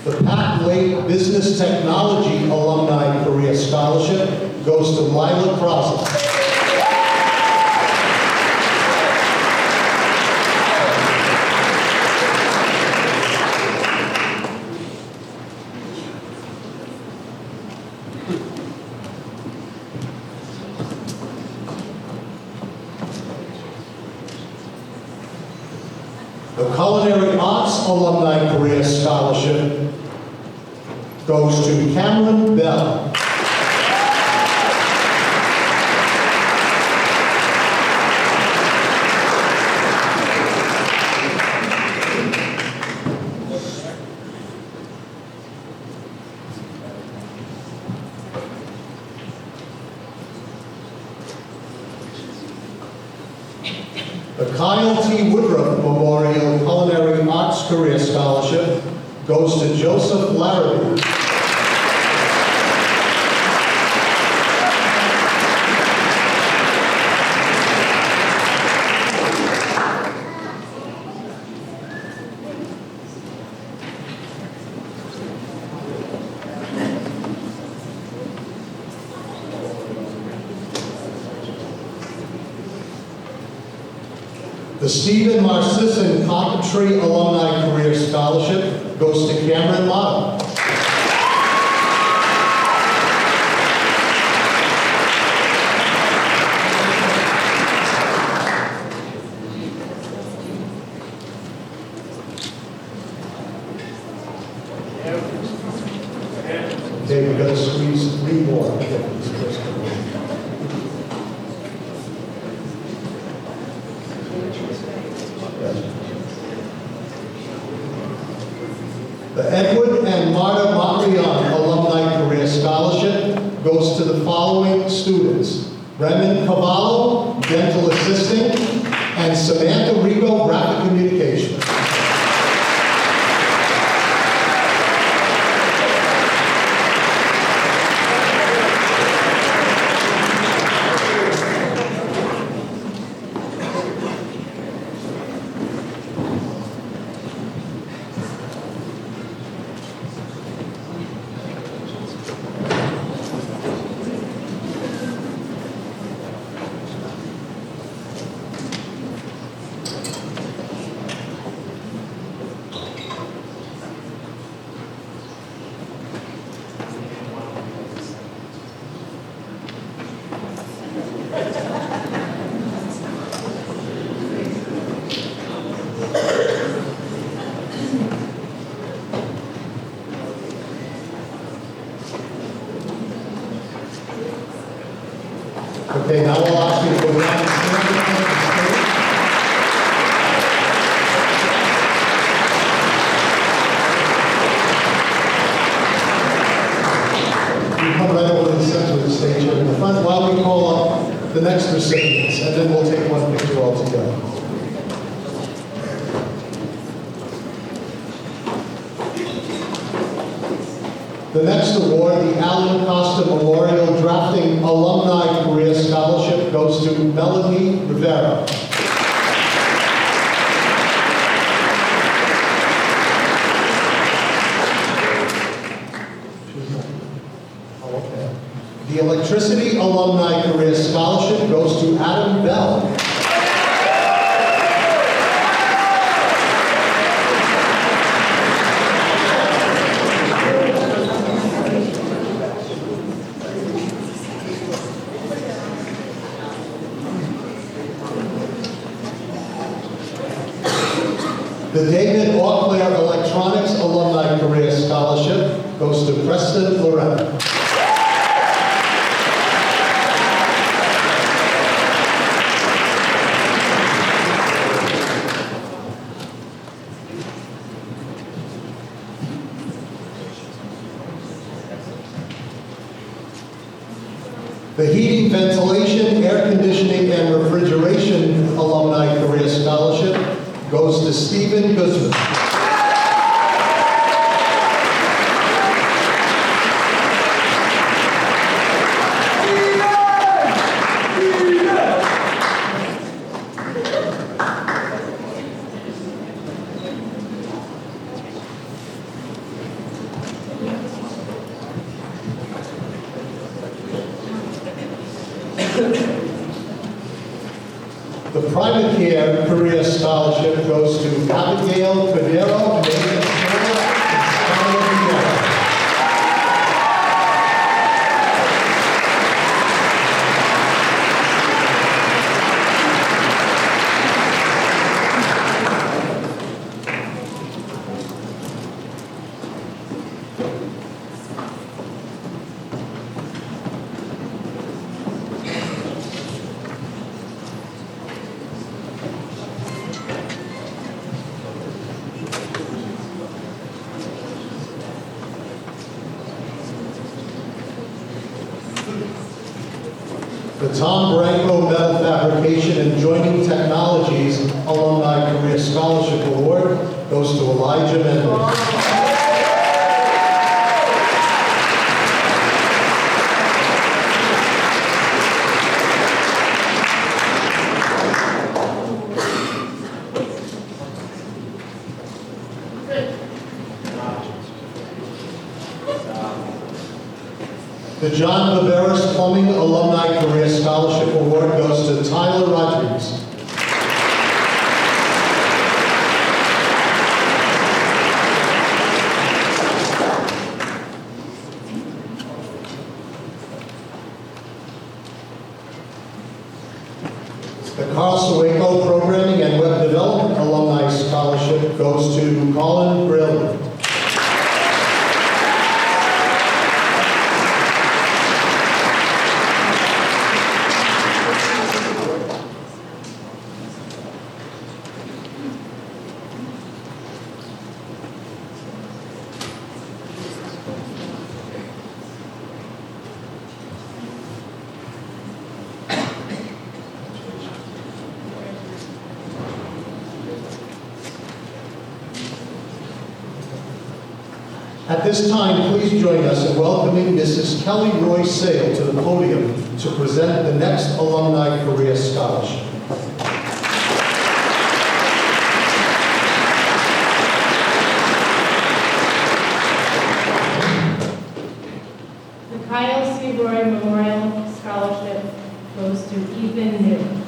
The Pat Lake Business Technology Alumni Career Scholarship goes to Lila Crossan. The Culinary Arts Alumni Career Scholarship goes to Cameron Bell. The Kyle T. Woodruff Memorial Culinary Arts Career Scholarship goes to Joseph Larrabee. The Stephen Marcisson Carpentry Alumni Career Scholarship goes to Cameron Mott. Okay, we got to squeeze 3 more. The Edward and Marta Montrion Alumni Career Scholarship goes to the following students: Raymond Cavallo, Dental Assisting, and Samantha Rigo, Graphic Communication. Okay, now I'll ask you to go down and stand in front of the stage. You come right over to the center of the stage here in the front while we call up the next recipients, and then we'll take one picture all together. The next award, the Alan Costa Memorial Drafting Alumni Career Scholarship, goes to Melanie Rivera. The Electricity Alumni Career Scholarship goes to Adam Bell. The David Auclair Electronics Alumni Career Scholarship goes to Preston Loretta. The Heating, Ventilation, Air Conditioning, and Refrigeration Alumni Career Scholarship goes to Stephen Guzman. The Private Care Career Scholarship goes to Abigail Cordero, Megan Stella, and Skylar Vieira. The Tom Branco Metal Fabrication and Joining Technologies Alumni Career Scholarship Award goes to Elijah Mendel. The John Viveris Plumbing Alumni Career Scholarship Award goes to Tyler Rodriguez. The Carl Sueco Programming and Web Development Alumni Scholarship goes to Colin Brill. At this time, please join us in welcoming Mrs. Kelly Roy Sale to the podium to present the next Alumni Career Scholarship. The Kyle C. Roy Memorial Scholarship goes to Ethan New.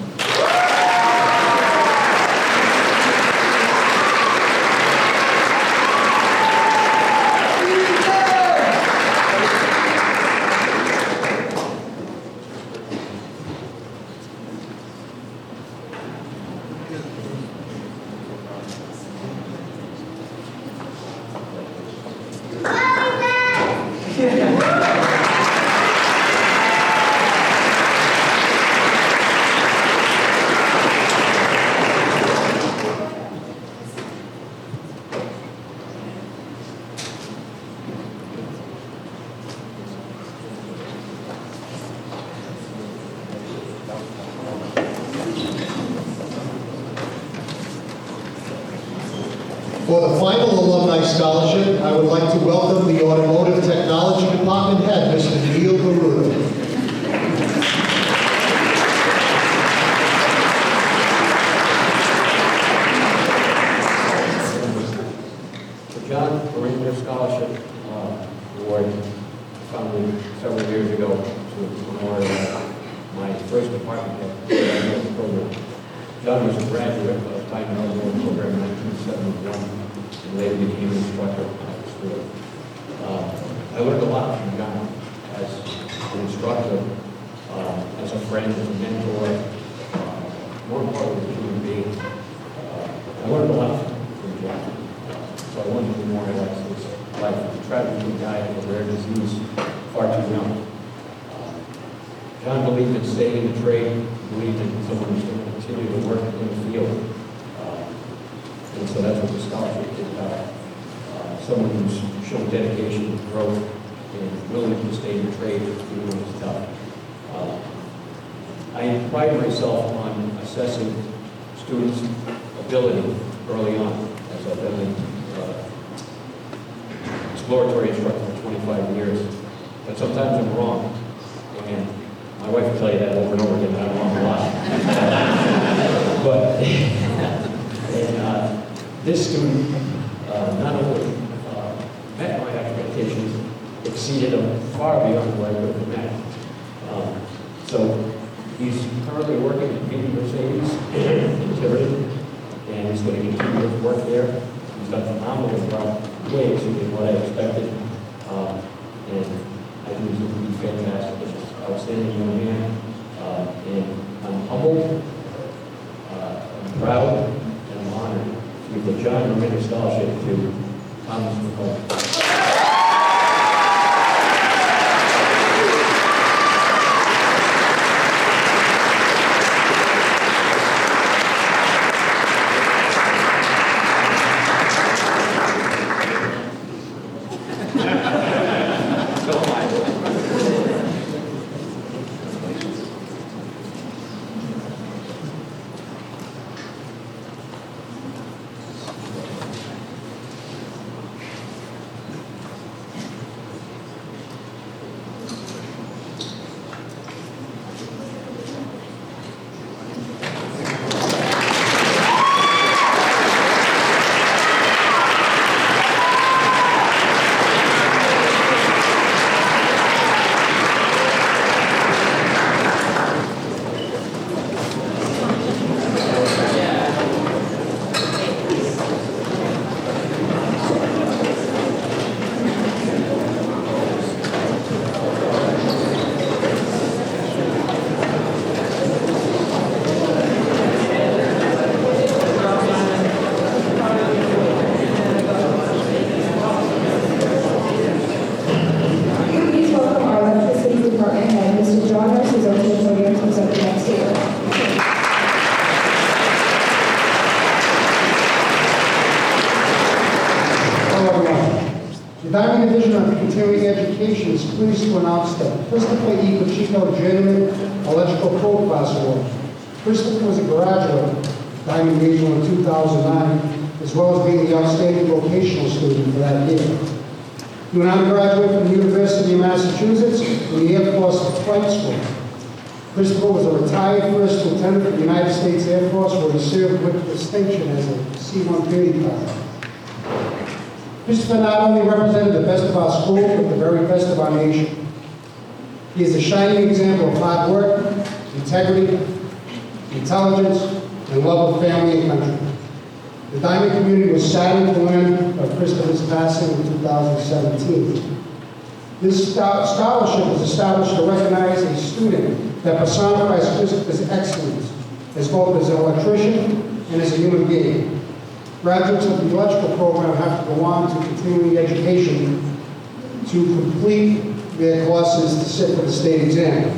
For the final Alumni Alumni Scholarship, I would like to welcome the Automotive Technology Department Head, Mr. Neil Garuda. The John Garuda Scholarship Award founded several years ago to memorialize my first department head program. John was a graduate of Time and Automotive Program in 1971 and later became an instructor at the school. I learned a lot from John as an instructor, as a friend, as a mentor, more importantly, as a human being. I learned a lot from John. So I wanted to memorialize his life. He tragically died of a rare disease far too young. John believed in staying in the trade, believed in someone who's going to continue to work in the field. And so that's what the scholarship is about. Someone who's shown dedication, growth, and willing to stay in the trade even when it's tough. I pride myself on assessing students' ability early on, as I've been an exploratory instructor for 25 years. But sometimes I'm wrong. And my wife will tell you that over and over again, that I'm wrong a lot. But this student not only met my expectations, exceeded them far beyond what I could have imagined. So he's currently working at Meeting Mercedes in Tiverton, and he's going to continue his work there. He's done phenomenal job, way exceeding what I expected. And I think he's going to be fantastic. He's an outstanding young man. And I'm humbled, I'm proud, and I'm honored to give the John Garuda Scholarship to Thomas McCall. Diman Division of Continuing Education is pleased to announce that Christopher E. Pacheco Journeyman Electrical Pro Class Award. Christopher was a graduate of Diman Regional in 2009, as well as being the outstanding vocational student for that year. He went on to graduate from the University of Massachusetts and the Air Force Flight School. Christopher was a retired first lieutenant of the United States Air Force, where he served with distinction as a C-130 pilot. Christopher not only represented the best of our school, but the very best of our nation. He is a shining example of hard work, integrity, intelligence, and love of family and country. The Diman community was saddened to learn of Christopher's passing in 2017. This scholarship was established to recognize a student that personifies Christopher's excellence as both as an electrician and as a human being. Graduates of the electrical program have to go on to continuing education to complete their courses to sit for the state exam.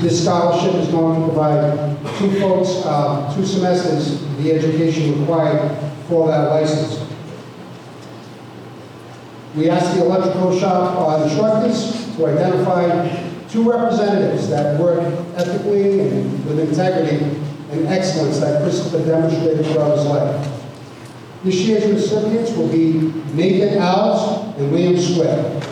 This scholarship is going to provide two semesters of the education required for that license. We asked the electrical shop instructors to identify two representatives that work ethically and with integrity and excellence that Christopher demonstrated throughout his life. This year's recipients will be Nathan Alves and William Swift.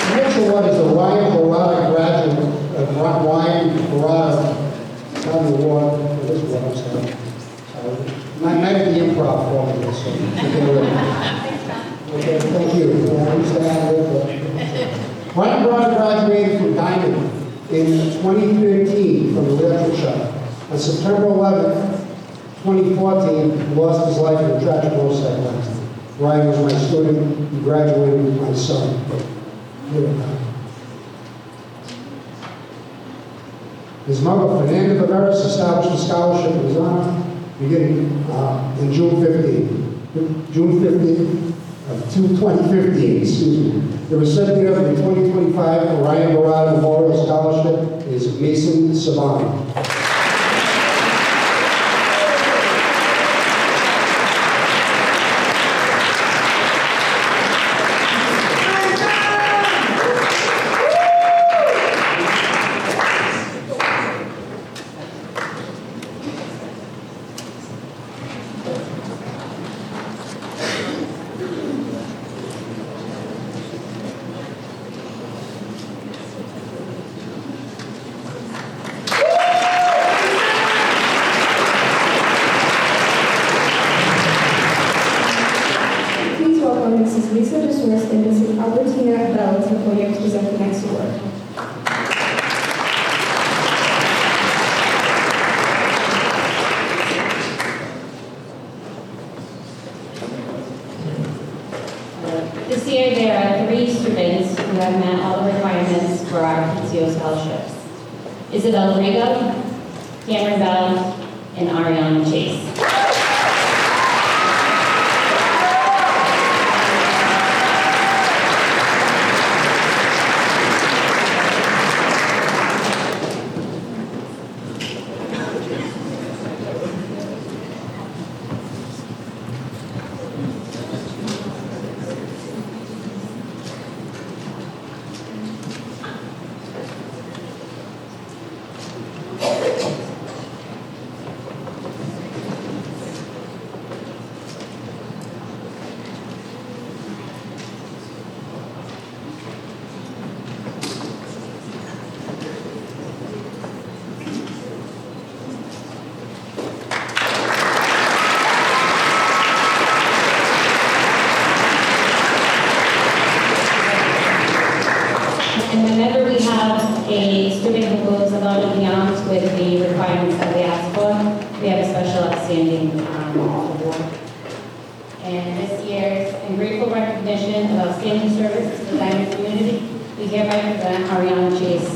The next award is the Ryan Barada Graduate, Ryan Barada, not the award, for this one, I'm sorry. Not at the improv for me, so. Okay, thank you. Ryan Barada graduated from Diman in 2013 from the Electric Shop. On September 11th, 2014, he lost his life in a tragic motorcycle accident. Ryan was my student. He graduated with my son. His mother, Fernanda Viveris, established a scholarship in his honor beginning in June 15 of 2015, excuse me. The recipient of the 2025 Ryan Barada Memorial Scholarship is Mason Savani. Please welcome Mrs. Lisa DeSource and Mrs. Albertina Bell to the podium to present the next award. This year, there are 3 students who have met all the requirements for our PTO scholarships. Isabel Rigo, Cameron Bell, and Ariana Chase. And whenever we have a student who goes above and beyond with the requirements that we ask for, we have a special outstanding award. And this year's in grateful recognition of outstanding service to the Diamond community, we hereby present Ariana Chase.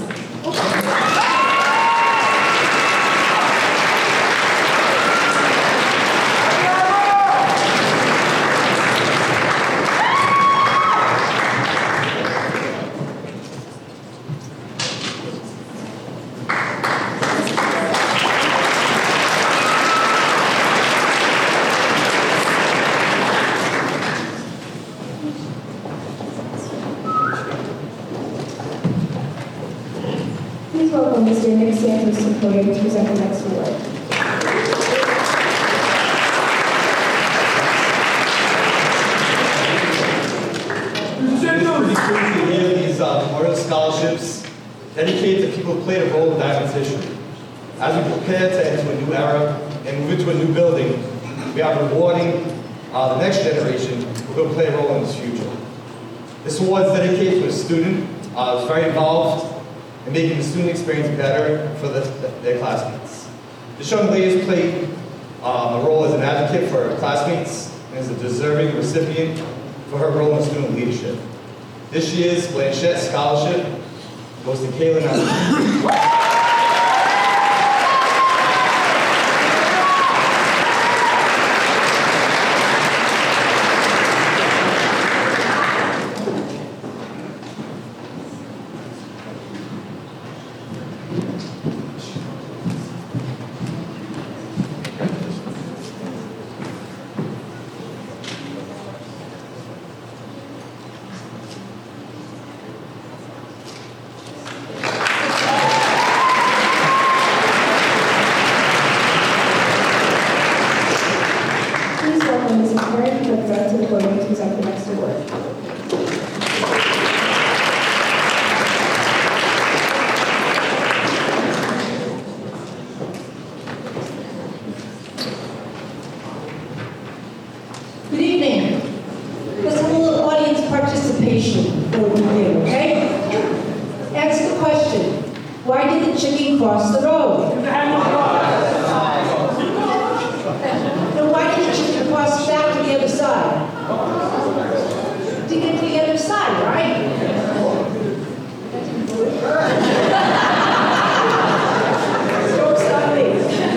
Please welcome Mr. Nick Santos to the podium to present the next award. It's pretty cool to hear these memorial scholarships dedicated to people who played a role in Diamond's history. As we prepare to enter a new era and move into a new building, we are rewarding the next generation who will play a role in this future. This award is dedicated to a student who's very involved in making the student experience better for their classmates. This young lady has played a role as an advocate for her classmates and is a deserving recipient for her role in student leadership. This year's Blanchette Scholarship goes to Kaylin. chicken cross the road? Then why did the chicken cross back to the other side? To get to the other side, right? Jokes on me.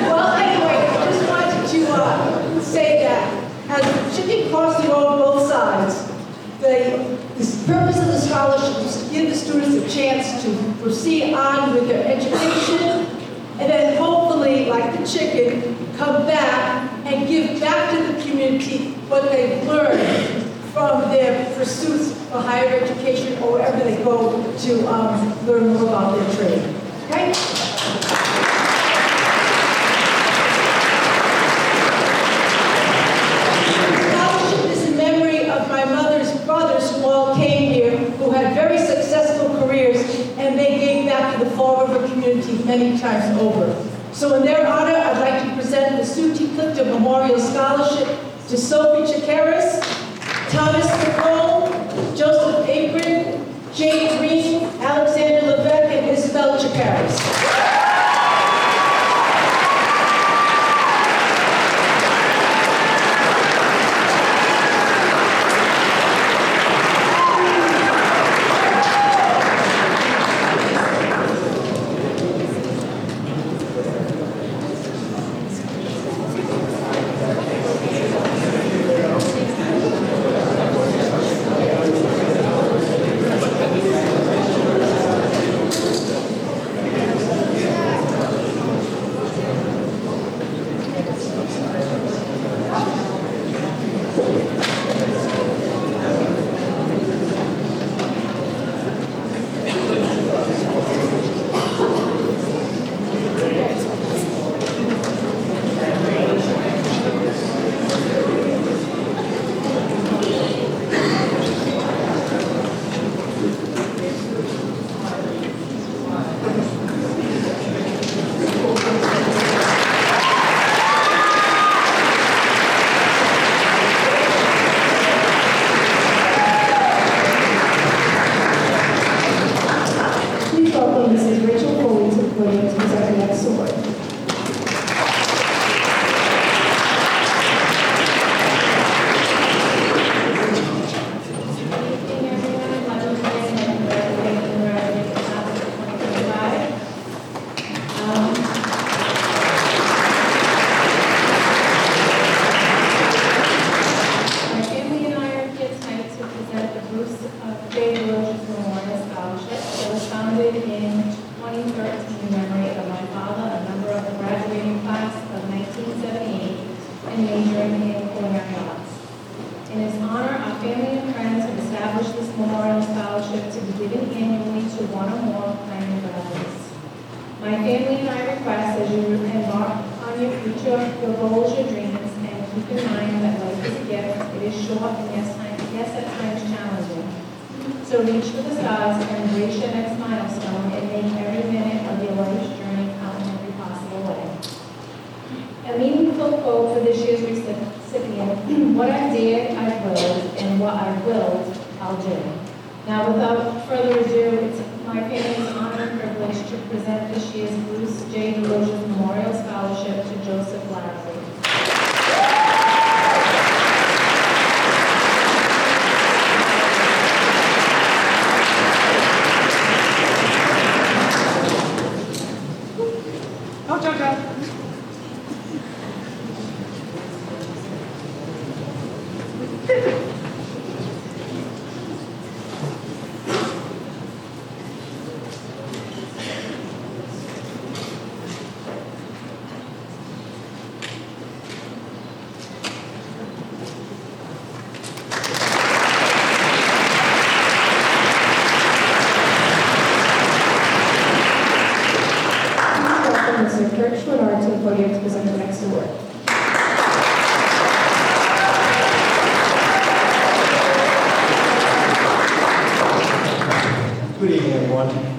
Well, anyway, I just wanted to say that as the chicken crossed the road on both sides, the purpose of the scholarship is to give the students a chance to proceed on with their education, and then hopefully, like the chicken, come back and give back to the community what they've learned from their pursuits for higher education or wherever they go to learn more about their trade. Okay? The scholarship is in memory of my mother's brothers who all came here, who had very successful careers, and they gave back to the Fall River community many times over. So in their honor, I'd like to present the Sue T. Clifton Memorial Scholarship to Sophie Chikaris, Thomas Nicole, Joseph Apron, Jane Green, Alexander Levesque, and Isabel Chikaris.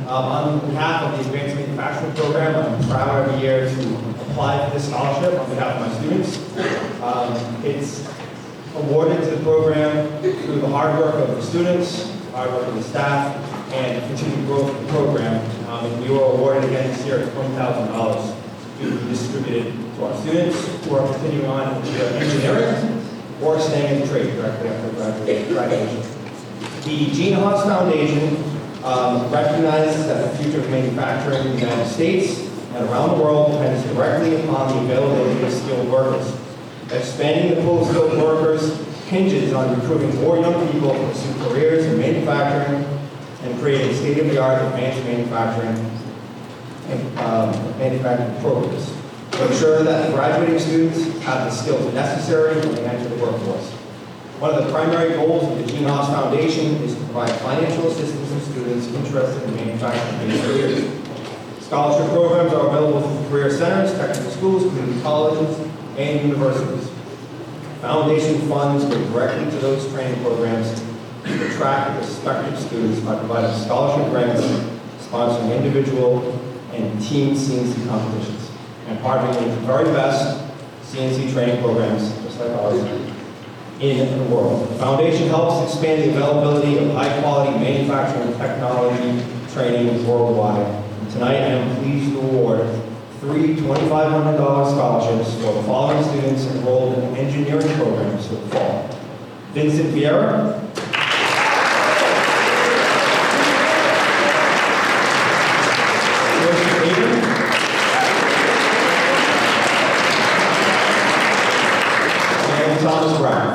On behalf of the Advanced Manufacturing Program, I'm proud every year to apply for this scholarship on behalf of my students. It's awarded to the program through the hard work of the students, hard work of the staff, and continued growth of the program. We were awarded again this year $20,000 to be distributed to our students who are continuing on with their engineering or staying in the trade directly after graduation. The Gene Haas Foundation recognizes that the future of manufacturing in the United States and around the world depends directly upon the availability of skilled workers. Expanding the pool of skilled workers hinges on recruiting more young people to pursue careers in manufacturing and creating state-of-the-art advanced manufacturing and manufacturing programs to ensure that graduating students have the skills necessary when they enter the workforce. One of the primary goals of the Gene Haas Foundation is to provide financial assistance to students interested in manufacturing careers. Scholarship programs are available through career centers, technical schools, community colleges, and universities. Foundation funds go directly to those training programs to attract prospective students by providing scholarship grants, sponsoring individual and team CNC competitions, and partnering with the very best CNC training programs, just like ours, in the world. The foundation helps expand the availability of high-quality manufacturing technology training worldwide. Tonight, I am pleased to award 3 $2,500 scholarships for the following students enrolled in engineering programs for the fall. Vincent Vieira, and Thomas Brown.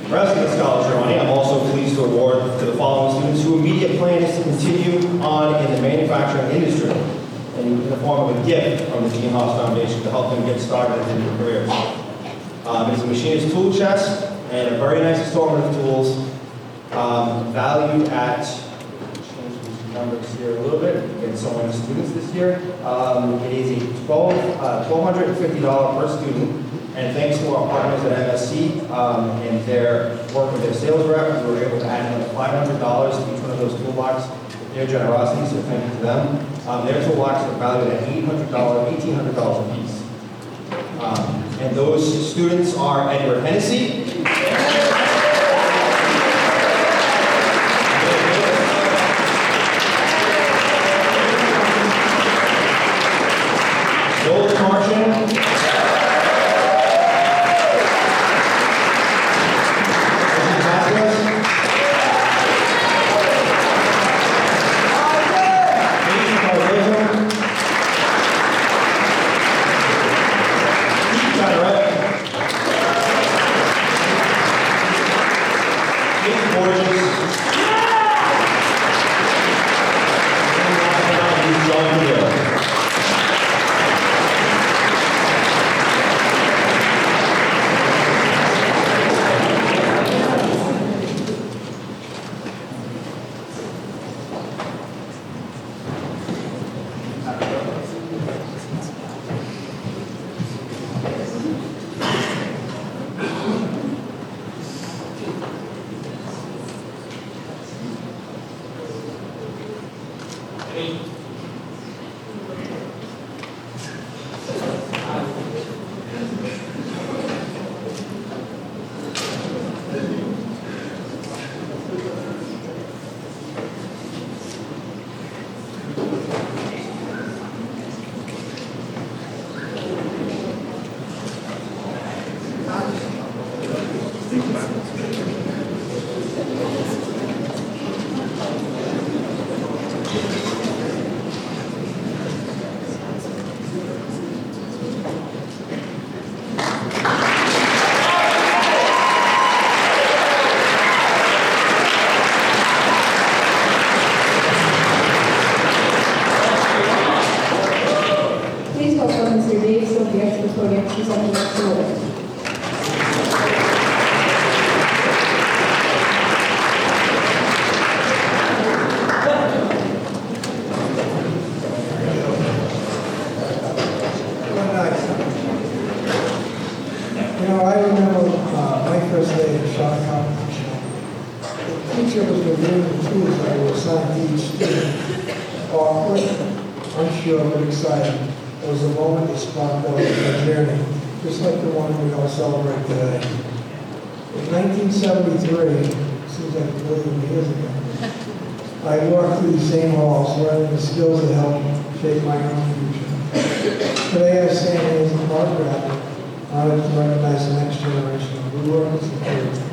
The rest of the scholarship money, I'm also pleased to award to the following students whose immediate plan is to continue on in the manufacturing industry in the form of a gift from the Gene Haas Foundation to help them get started in their careers. It's a machinist tool chest and a very nice assortment of tools valued at, change these numbers here a little bit, get so many students this year. It is a $1,250 per student. And thanks to our partners at MSC and their work with their sales rep, we were able to add another $500 to each one of those toolbox with their generosity, so thank you to them. Their toolbox are valued at $1,800 a piece. And those students are Edward Hennessy, Joel Marchand, teacher was reviewing the tools I was assigned to each student. Awkward, unsure, but excited. It was a moment that sparked off my journey just like the one we all celebrate today. In 1973, seems like 40 years ago, I walked through the same halls learning the skills that helped shape my own future. Today I stand here as a part graduate, honored to recognize the next generation of blue workers and careers.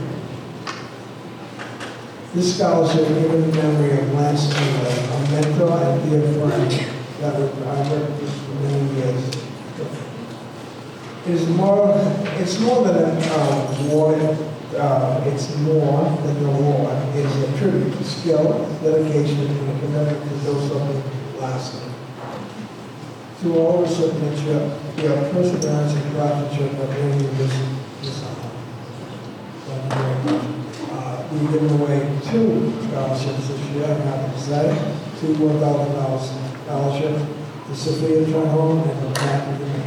This scholarship given in memory of Lance Taylor, a mentor and dear friend that I worked with for many years. It's more than an award. It's more than an award. It's a tribute to skill, dedication, and a commitment to build something lasting. To all recipients, your perseverance and craftsmanship are bringing this honor. Thank you very much. We've given away 2 scholarships this year, I'm happy to say. 2 $1,000 scholarships to Sophia Trenholm and Matthew Diman.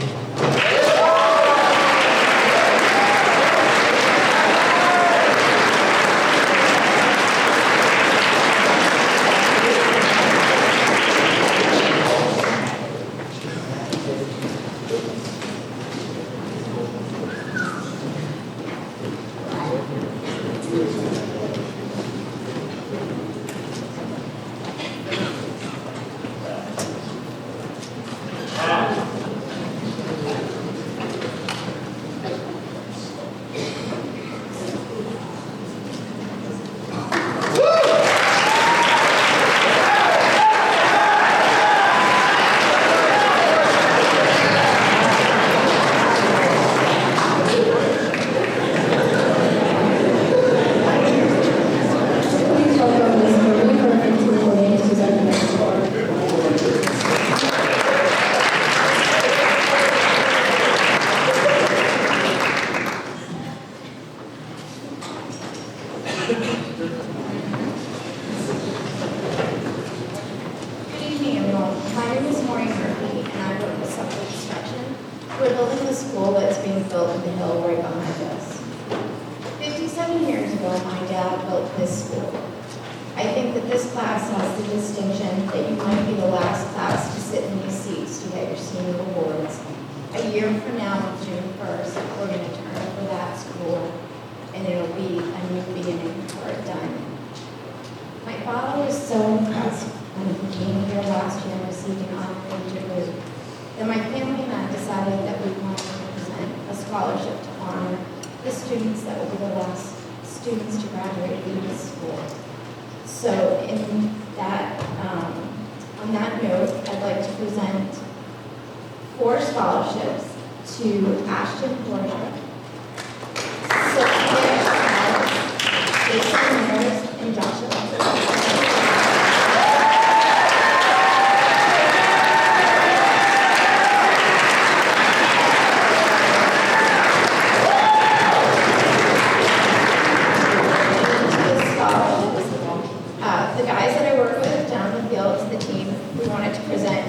We're building the school that's being built in the hill right behind us. 57 years ago, my dad built this school. I think that this class has the distinction that you might be the last class to sit in these seats to get your senior awards. A year from now, on June 1st, we're going to turn over that school, and it'll be a new beginning for a diamond. My father was so impressed when he came here last year and received an honorary degree that my family and I decided that we wanted to present a scholarship to honor the students that will be the last students to graduate from this school. So in that, on that note, I'd like to present 4 scholarships to Ashton Porter, Sophia Charles, Jason Morris, and Joshua. The guys that I work with down the field, the team, we wanted to present.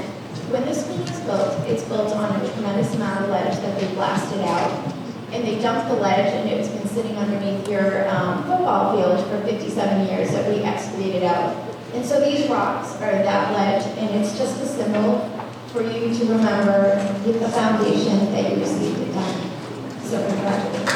When this school is built, it's built on a tremendous amount of ledge that they blasted out. And they dumped the ledge, and it's been sitting underneath your football field for 57 years that we excavated out. And so these rocks are that ledge, and it's just a symbol for you to remember with the foundation that you received it done. So congratulations.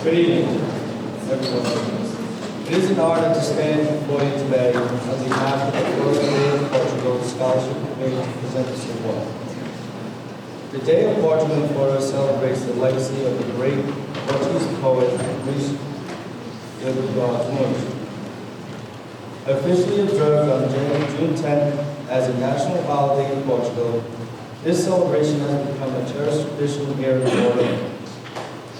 Good evening, everyone. It is an honor to stand before you today on behalf of the Portugal Portugal Scholarship Committee to present this award. The Day of Portugal and Florida celebrates legacy of the great Portuguese poet Luís Guimarães. Officially observed on June 10th as a national holiday in Portugal, this celebration has become a cherished tradition here in Florida.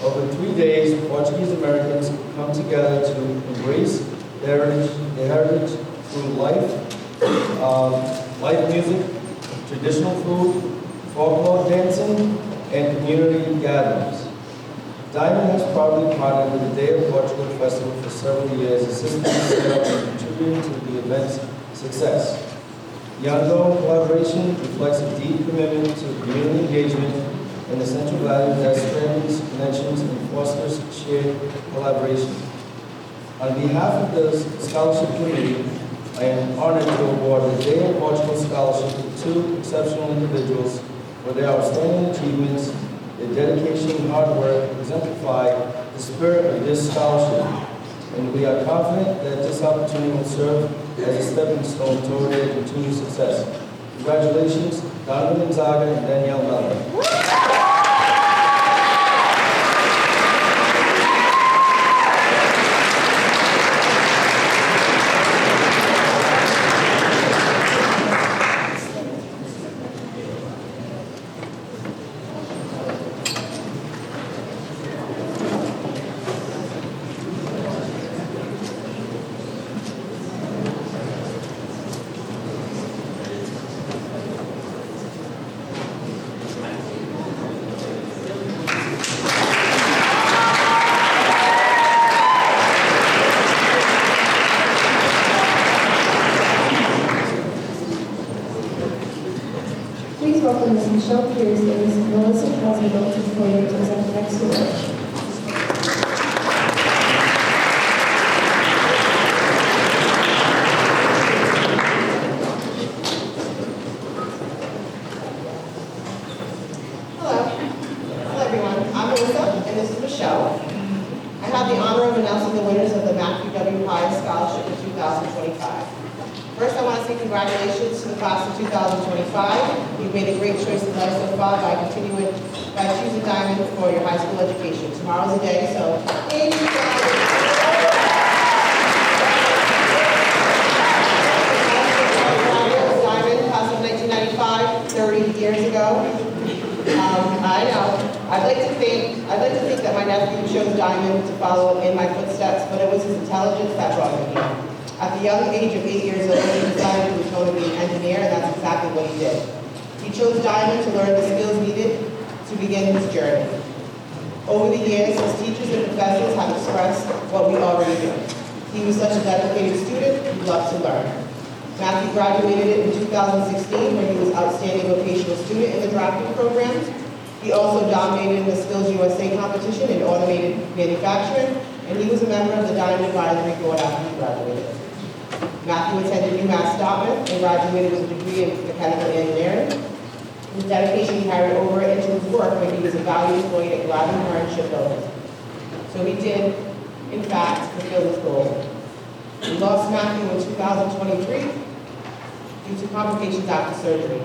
Over 3 days, Portuguese Americans come together to embrace their heritage through life music, traditional food, folklore dancing, and community gatherings. Diman has proudly partnered with the Day of Portugal Festival for several years, assisting in sales and contributing to the event's success. The ongoing collaboration reflects a deep commitment to community engagement and the central value that strengthens connections and fosters shared collaboration. On behalf of the Scholarship Committee, I am honored to award the Day of Portugal Scholarship to 2 exceptional individuals for their outstanding achievements. Their dedication and hard work exemplify the spirit of this scholarship, and we are confident that this opportunity will serve as a stepping stone toward their continued success. Congratulations, Donovan Gonzaga and Danielle Melvin. Please welcome Ms. Michelle Pierce and Ms. Melissa Cosmo to the podium to present the next award. Hello everyone. I'm Melissa, and this is Michelle. I have the honor of announcing the winners of the Matthew W. Hire Scholarship in 2025. First, I want to say congratulations to the class of 2025. You've made a great choice in life so far by choosing Diman for your high school education. Tomorrow's a day, so thank you guys. Diman, class of 1995, 30 years ago. I know. I'd like to think that my nephew chose Diman to follow in my footsteps, but it was his intelligence that brought him here. At the young age of 8 years old, he decided he was going to be an engineer, and that's exactly what he did. He chose Diman to learn the skills needed to begin his journey. Over the years, his teachers and professors have expressed what we already knew. He was such a dedicated student, he loved to learn. Matthew graduated in 2016, where he was outstanding vocational student in the drafting program. He also dominated the Skills USA competition in automated manufacturing, and he was a member of the Diman Advisory Board after he graduated. Matthew attended UMass Dartmouth and graduated with a degree in mechanical engineering. His dedication carried over into his work when he was a valued employee at Gladden Hearn Shipbuilding. So he did, in fact, fulfill his goal. We lost Matthew in 2023 due to complications after surgery.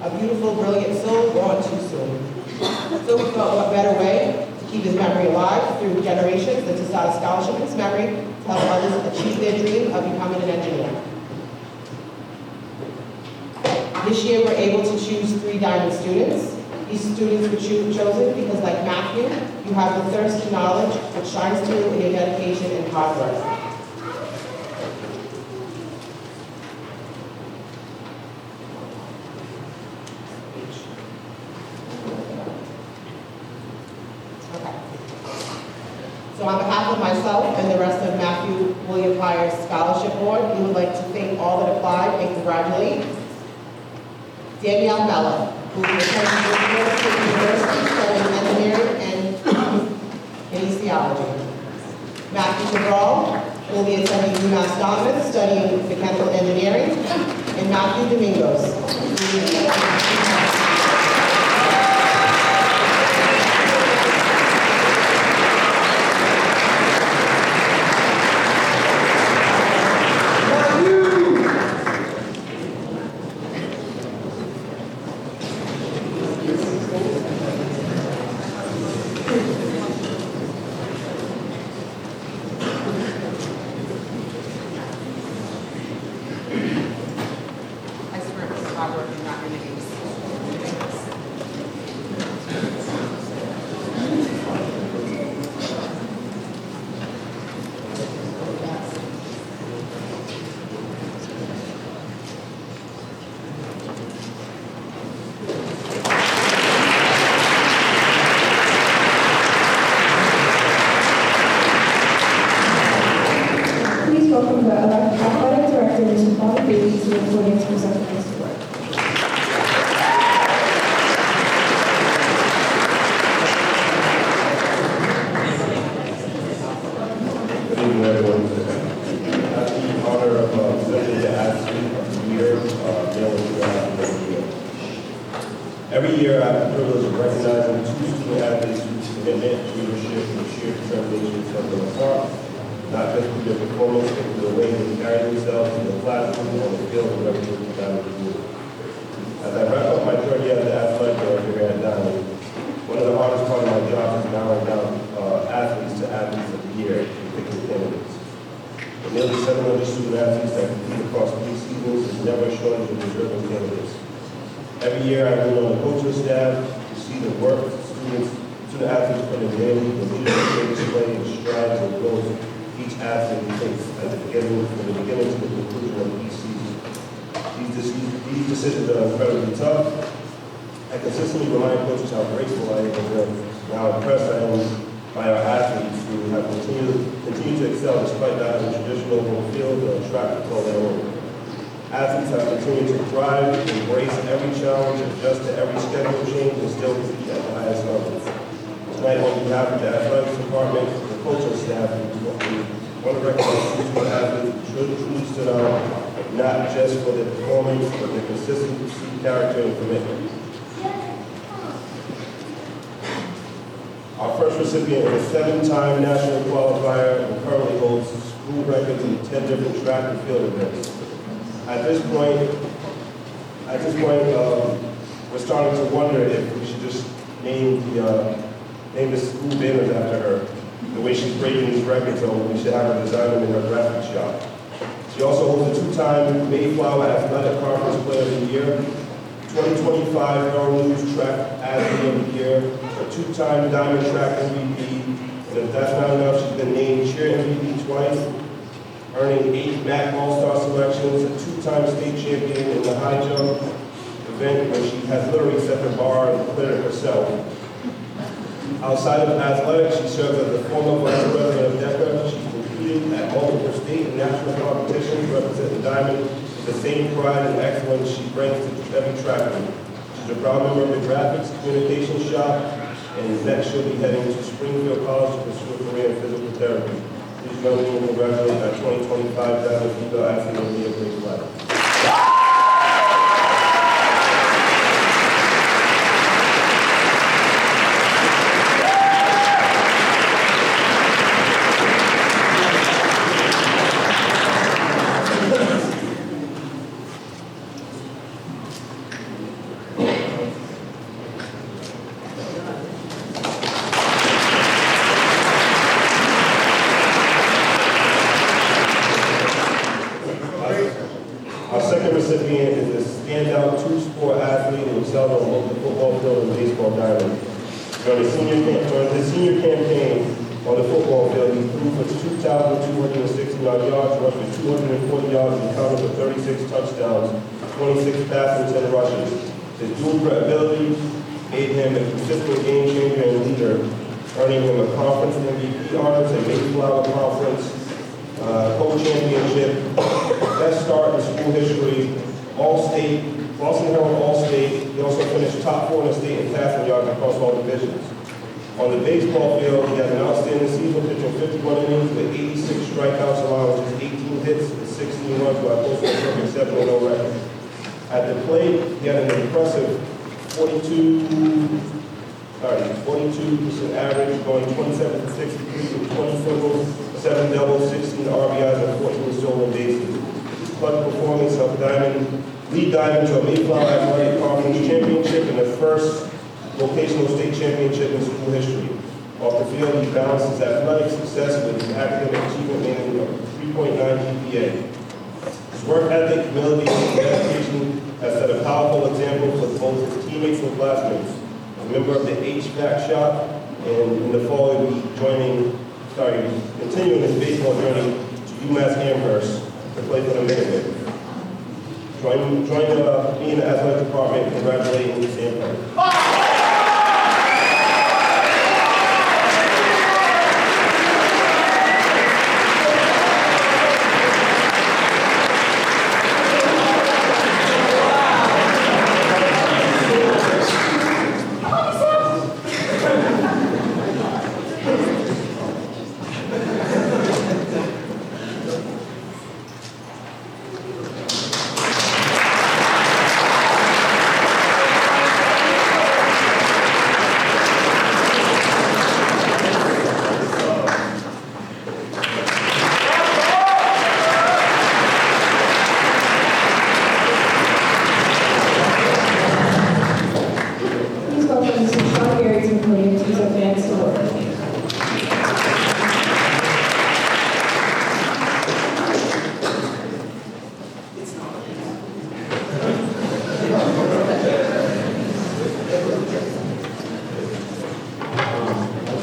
A beautiful, brilliant soul gone too soon. So we thought, what better way to keep his memory alive through generations than to start a scholarship in his memory to help others achieve their dream of becoming an engineer. This year, we're able to choose 3 Diman students. These students were chosen because, like Matthew, you have the thirst for knowledge which shines through in your dedication and hard work. So on behalf of myself and the rest of Matthew William Hire's Scholarship Board, we would like to thank all that applied and congratulate Danielle Mello, who will be attending University studying engineering and kinesiology. Matthew Cabral will be attending UMass Dartmouth studying mechanical engineering, and Matthew Domingos will be attending I swear this is hard work and not going to be. Please welcome the athletic director, Mr. Paul Bailey, to the podium to present the next award. Good evening, everyone. I have the honor of presenting the athlete of the year, Dylan of the year. Every year, I have the privilege of recognizing two student athletes whose commitment, leadership, and sheer determination set them apart, not just through their performance, but through the way they carry themselves in the classroom and on the field of representing the Diamond community. As I wrap up my third year as the athletic director here at Diamond, one of the hardest parts of my job is narrowing down athletes to athletes of the year and picking candidates. With nearly 700 student athletes that compete across 3 seasons, there's never a shortage of deserving candidates. Every year I lean on the coaching staff to see the work student athletes put in daily, the leadership they display, the strides and goals each athlete takes at the beginning, from the beginning to the conclusion of each season. These decisions are incredibly tough. I consistently remind coaches how grateful I am for them and how impressed I am by our athletes who have continued to excel despite not having traditional home field or track to call their own. Athletes have continued to thrive, embrace every challenge, adjust to every schedule change, and still compete at the highest level. Tonight, on behalf of the athletics department, the coaching staff, we want to recognize two student athletes who truly stood out, not just for their performance, but their consistency, character, and commitment. Our first recipient is a 7-time national qualifier and currently holds school records in 10 different track and field events. At this point, we're starting to wonder if we should just name the school banners after her. The way she's breaking these records, so we should have her design them in her graphic shop. She also holds a 2-time Mayflower Athletic Conference Player of the Year, 2025 Herald News Track Athlete of the Year, a 2-time Diamond Track MVP, and if that's not enough, she's been named Cheer MVP twice, earning 8 MAC All-Star selections, a 2-time state champion in the high jump event where she has literally set the bar and cleared it herself. Outside of athletics, she serves as the former vice president of DECA. She's competed at multiple state and national competitions representing Diamond with the same pride and excellence she brings to every track meet. She's a proud member of the graphics communications shop, and next she'll be heading to Springfield College to pursue a career in physical therapy. Please join me in congratulating our 2025 Diamond Female Athlete of the Year, Grace Black. Our second recipient is a standout 2-sport athlete who excelled on both the football field and baseball diamond. During his senior campaign on the football field, he threw for 2,269 yards, rushed for 240 yards, and counted for 36 touchdowns, 26 passes, and 10 rushes. His dual threat ability made him a consistent game changer and leader, earning him a conference MVP honors at Mayflower Conference, co-championship, best start in school history, All-State, Boston Herald All-State. He also finished top 4 in the state in passing yards across all divisions. On the baseball field, he had an outstanding season, pitching 51 innings with 86 strikeouts, allowing just 18 hits and 16 runs while posting a perfect 7-0 record. At the plate, he had an impressive 42% average, going 27 for 63 with 20 singles, 7 doubles, 16 RBIs, and 14 stolen bases. His clutch performance helped lead Diamond to a Mayflower Athletic Conference championship and the first vocational state championship in school history. field, he balances athletic success with his academic achievement rating of 3.9 GPA. His work ethic, humility, and dedication has set a powerful example for both his teammates and classmates. A member of the HVAC shop, and in the fall he'll be continuing his baseball journey to UMass Amherst to play for the Minutemen. Join me in the athletic department in congratulating Sam Perry.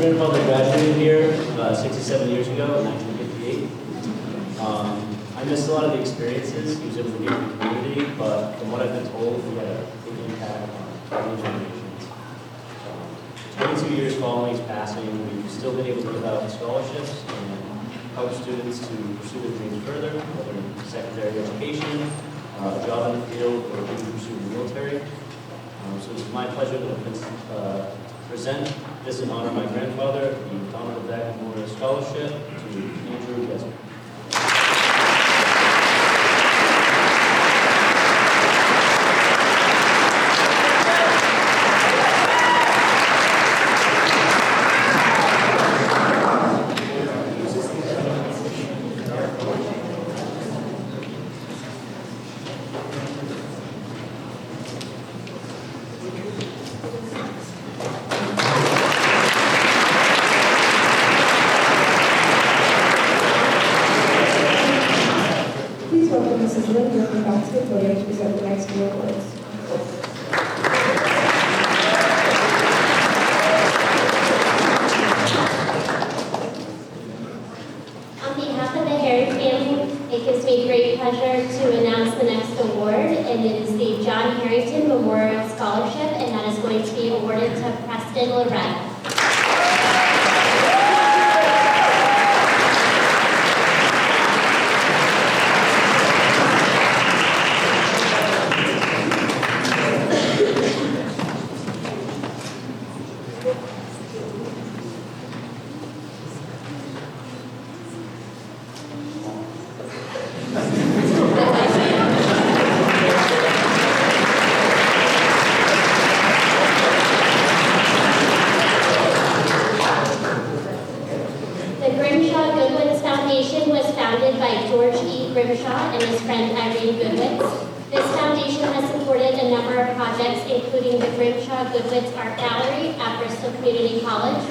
My grandfather graduated here 67 years ago in 1958. I missed a lot of the experiences he was able to give the community, but from what I've been told, he had a big impact on many generations. 22 years following his passing, we've still been able to give out scholarships and help students to pursue their dreams further, whether in secondary education, a job in the field, or even pursue the military. So it's my pleasure to present this in honor of my grandfather, the Donald Voc-Tech Memorial Scholarship to Andrew Gesner. To present the next few awards. On behalf of the Harry family, it gives me great pleasure to announce the next award, and it is the John Harrington Memorial Scholarship, and that is going to be awarded to Preston Lorette. And his friend Irene Goodwitz. This foundation has supported a number of projects, including the Grimshaw-Goodwitz Art Gallery at Bristol Community College,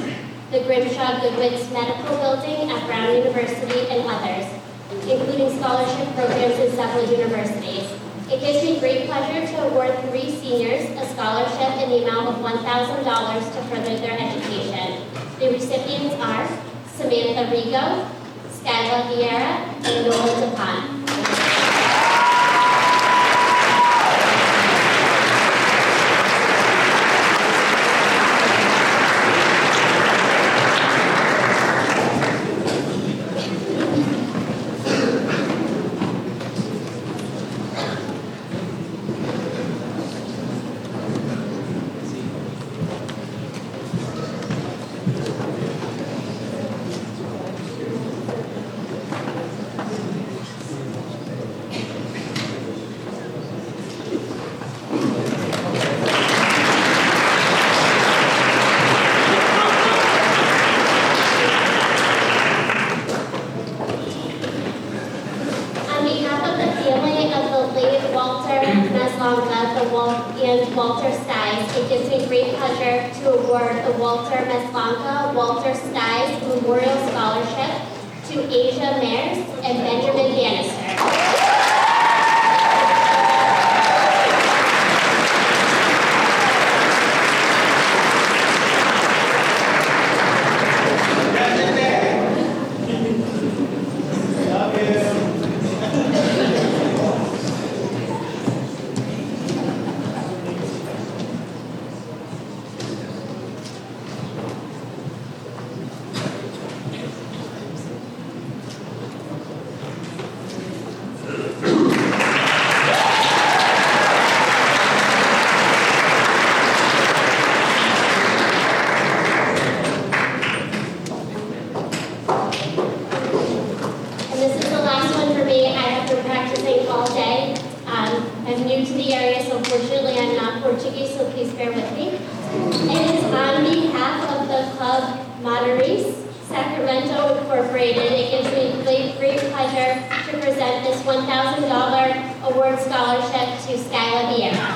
the Grimshaw-Goodwitz Medical Building at Brown University, and others, including scholarship programs in several universities. It gives me great pleasure to award 3 seniors a scholarship in the amount of $1,000 to further their education. The recipients are Samantha Rigo, Skyla Vieira, and Noel DePont. Walter Meslanka, Walter Skies Memorial Scholarship to Asia Mares and Benjamin Bannister. I'm new to the area, so unfortunately I'm not Portuguese, so please bear with me. It is on behalf of the Club Monterey's Sacramento Incorporated. It gives me great pleasure to present this $1,000 award scholarship to Skyla Vieira.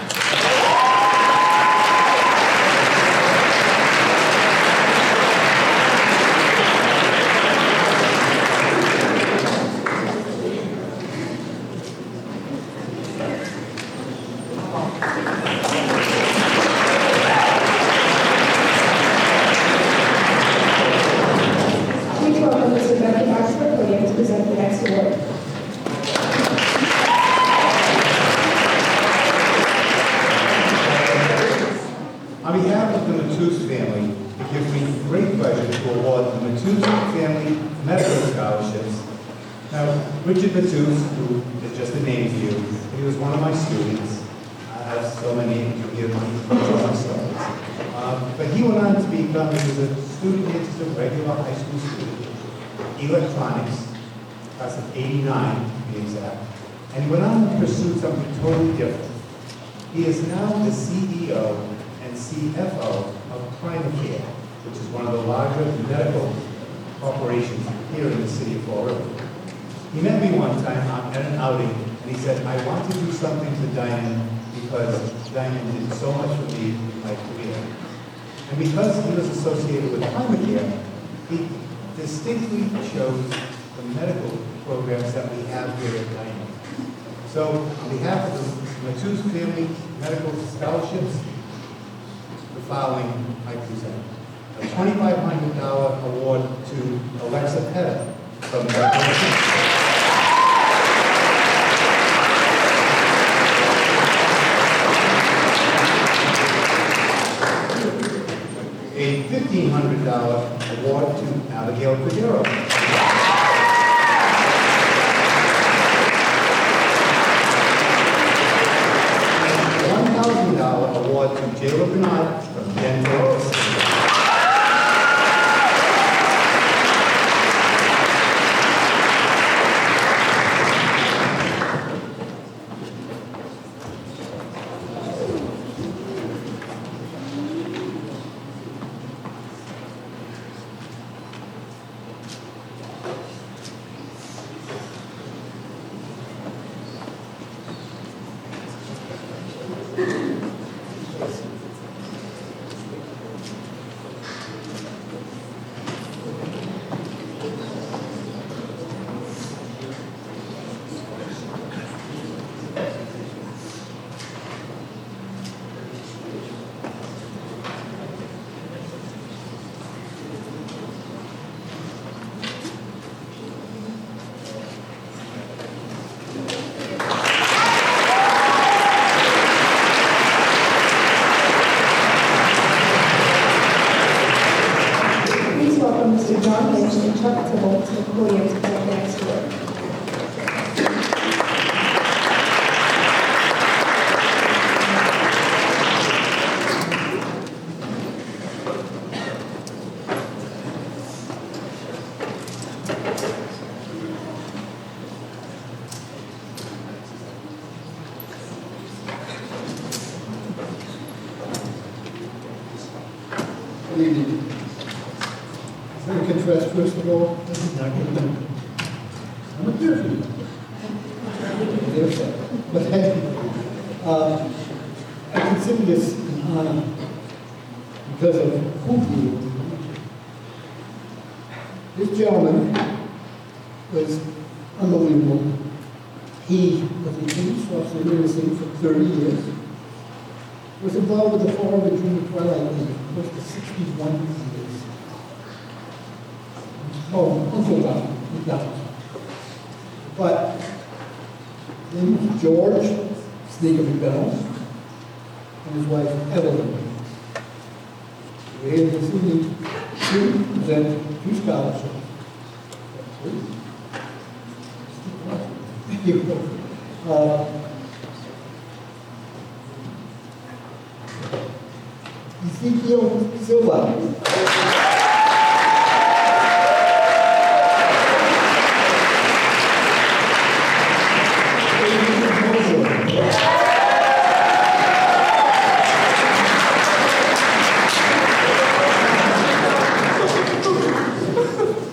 On behalf of the Matus family, it gives me great pleasure to award the Matus Family Medical Scholarships. Now, Richard Matus, who is just a name to you, he was one of my students. I have so many to hear my stories. But he went on to become, he was a student, he was just a regular high school student, electronics, class of 89 to be exact. And he went on to pursue something totally different. He is now the CEO and CFO of Primacare, which is one of the larger medical corporations here in the city of Fall River. He met me one time at an outing, and he said, I want to do something for Diamond because Diamond did so much for me in my career. And because he was associated with Primacare, he distinctly chose the medical programs that we have here at Diamond. So, on behalf of the Matus Family Medical Scholarships, the following I present. A $2,500 award to Alexa Petta from a $1,500 award to Abigail Cordero. $1,000 award to Jayla Bernard from Denver. Mr. John Lynch and Chuck Tibble to the podium to present the next award. Good evening. Let me confess, first of all, this is not good enough. I'm a Jersey. But I consider this an honor because of who you This gentleman was unbelievable. He was a police officer here in the city for 30 years. Was involved with the Fall River Junior Twilight League for close to 61 years. Oh, Uncle Don. But his name was George Sneaker McDonald and his wife Evelyn. We're here this evening to present 2 scholarships. Thank you. Ezekiel Silva.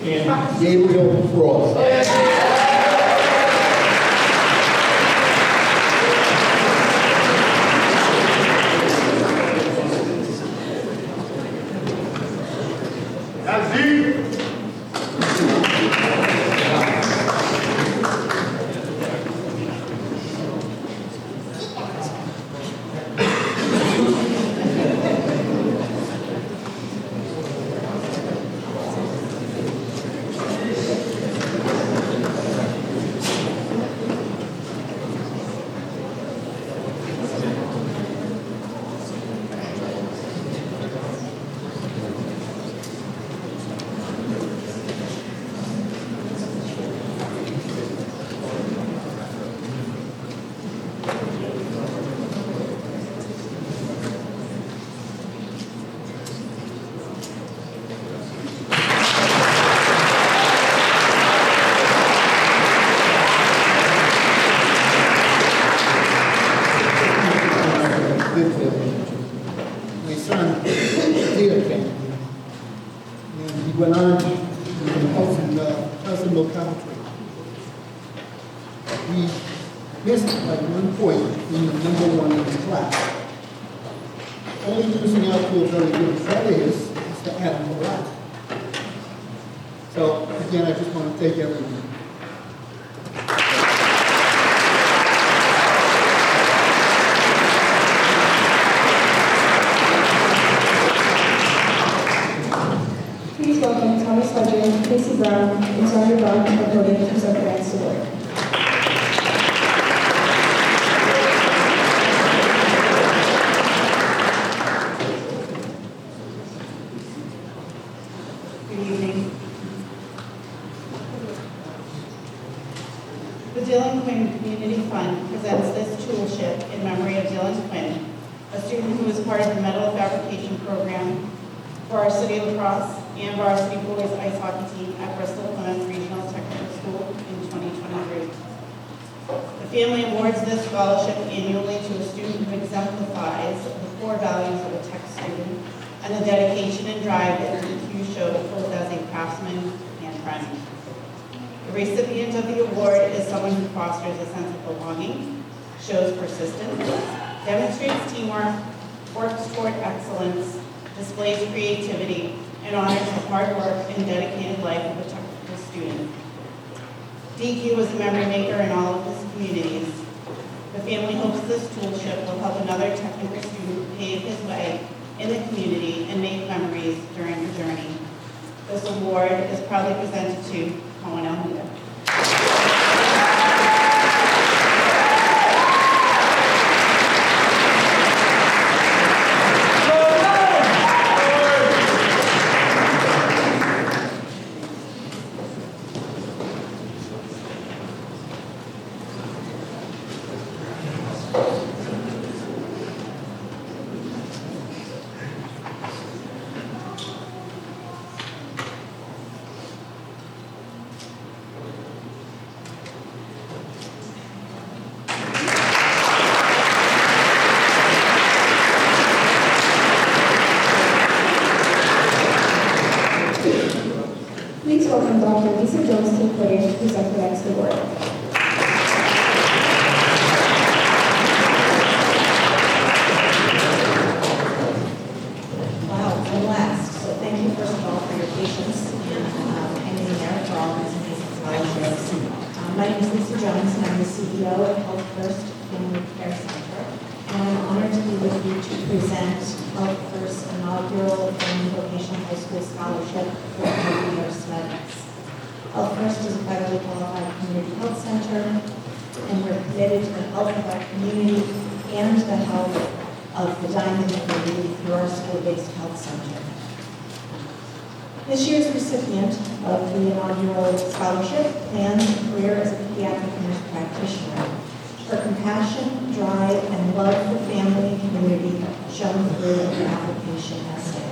And Gabriel Frost. My son, Theo came, and he went on to health and locality. He missed like 1 point being number 1 in his class. Only losing out to a very good friend of his is to Adam Barat. So again, I just want to thank everyone. Please welcome Thomas Hudgens, Casey Brown, and Sandra Brown to the podium to present the next award. Good evening. The Dylan Quinn Community Fund presents this toolship in memory of Dylan Quinn, a student who was part of the metal fabrication program for our City of Lacrosse and varsity boys ice hockey team at Bristol Plymouth Regional Technical School in 2023. The family awards this scholarship annually to a student who exemplifies the core values of a tech student and the dedication and drive that DQ showed both as a craftsman and friend. The recipient of the award is someone who fosters a sense of belonging, shows persistence, demonstrates teamwork, works toward excellence, displays creativity, and honors the hard work and dedicated life of a technical student. DQ was a memory maker in all of his communities. The family hopes this toolship will help another technical student pave his way in the community and make memories during her journey. This award is proudly presented to Cohen Almeida. Please welcome Dr. Lisa Jones to the podium to present the next award. Wow, I'm last. So thank you, first of all, for your patience and scholarships. My name is Lisa Jones, and I'm the CEO of Health First Family Care Center. And I'm honored to be with you to present Health First's inaugural Family Vocational High School Scholarship for Career Studies. Health First is a federally qualified community health center, and we're committed to the health of our community and the health of the Diman community through our school-based health center. This year's recipient of the inaugural scholarship plans a career as a pediatric nurse practitioner. Her compassion, drive, and love for family and community shone through in her application essay.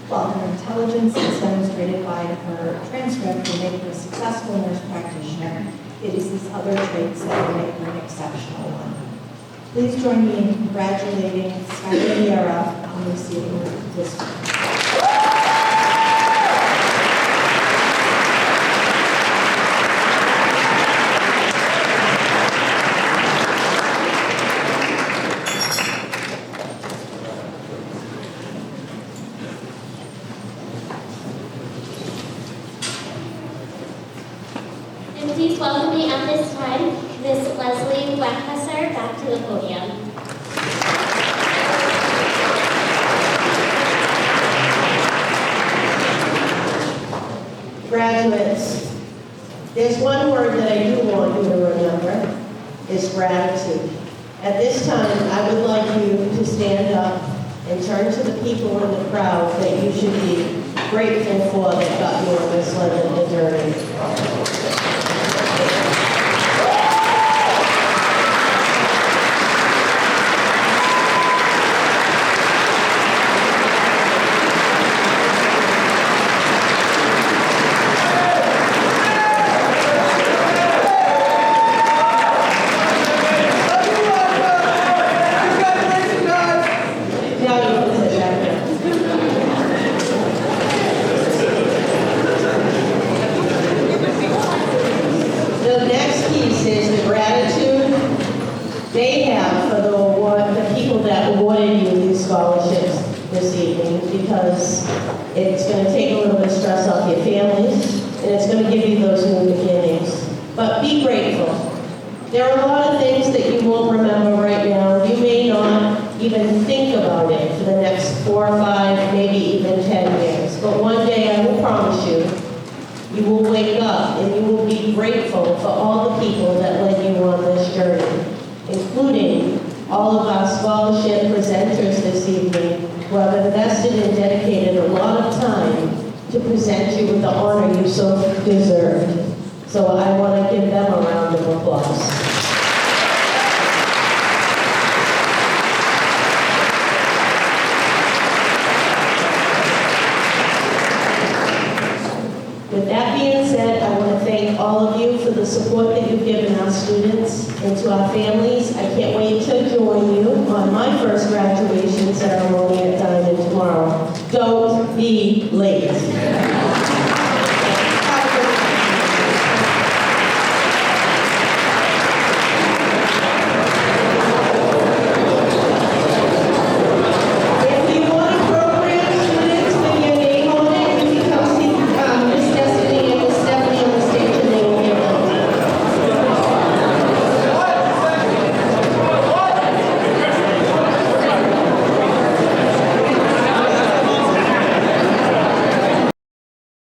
While her intelligence is demonstrated by her transcript to make her a successful nurse practitioner, it is these other traits that will make her an exceptional one. Please join me in congratulating Skylar Vieira on receiving this award. And please welcome me at this time, Miss Leslie Weckhesser, back to the podium. Graduates, there's one word that I do want you to remember, is gratitude. At this time, I would like you to stand up and turn to the people in the crowd that you should be grateful for that got you on this leg of the journey. The next piece is the gratitude they have for the award, the people that awarded you these scholarships this evening, because it's going to take a little bit of stress off your families, and it's going to give you those new beginnings. But be grateful. There are a lot of things that you won't remember right now. You may not even think about it for the next 4 or 5, maybe even 10 years. But one day, I will promise you, you will wake up and you will be grateful for all the people that led you on this journey, including all of our scholarship presenters this evening who have invested and dedicated a lot of time to present you with the honor you so deserved. So I want to give them a round of applause. With that being said, I want to thank all of you for the support that you've given our students and to our families. I can't wait to join you on my first graduation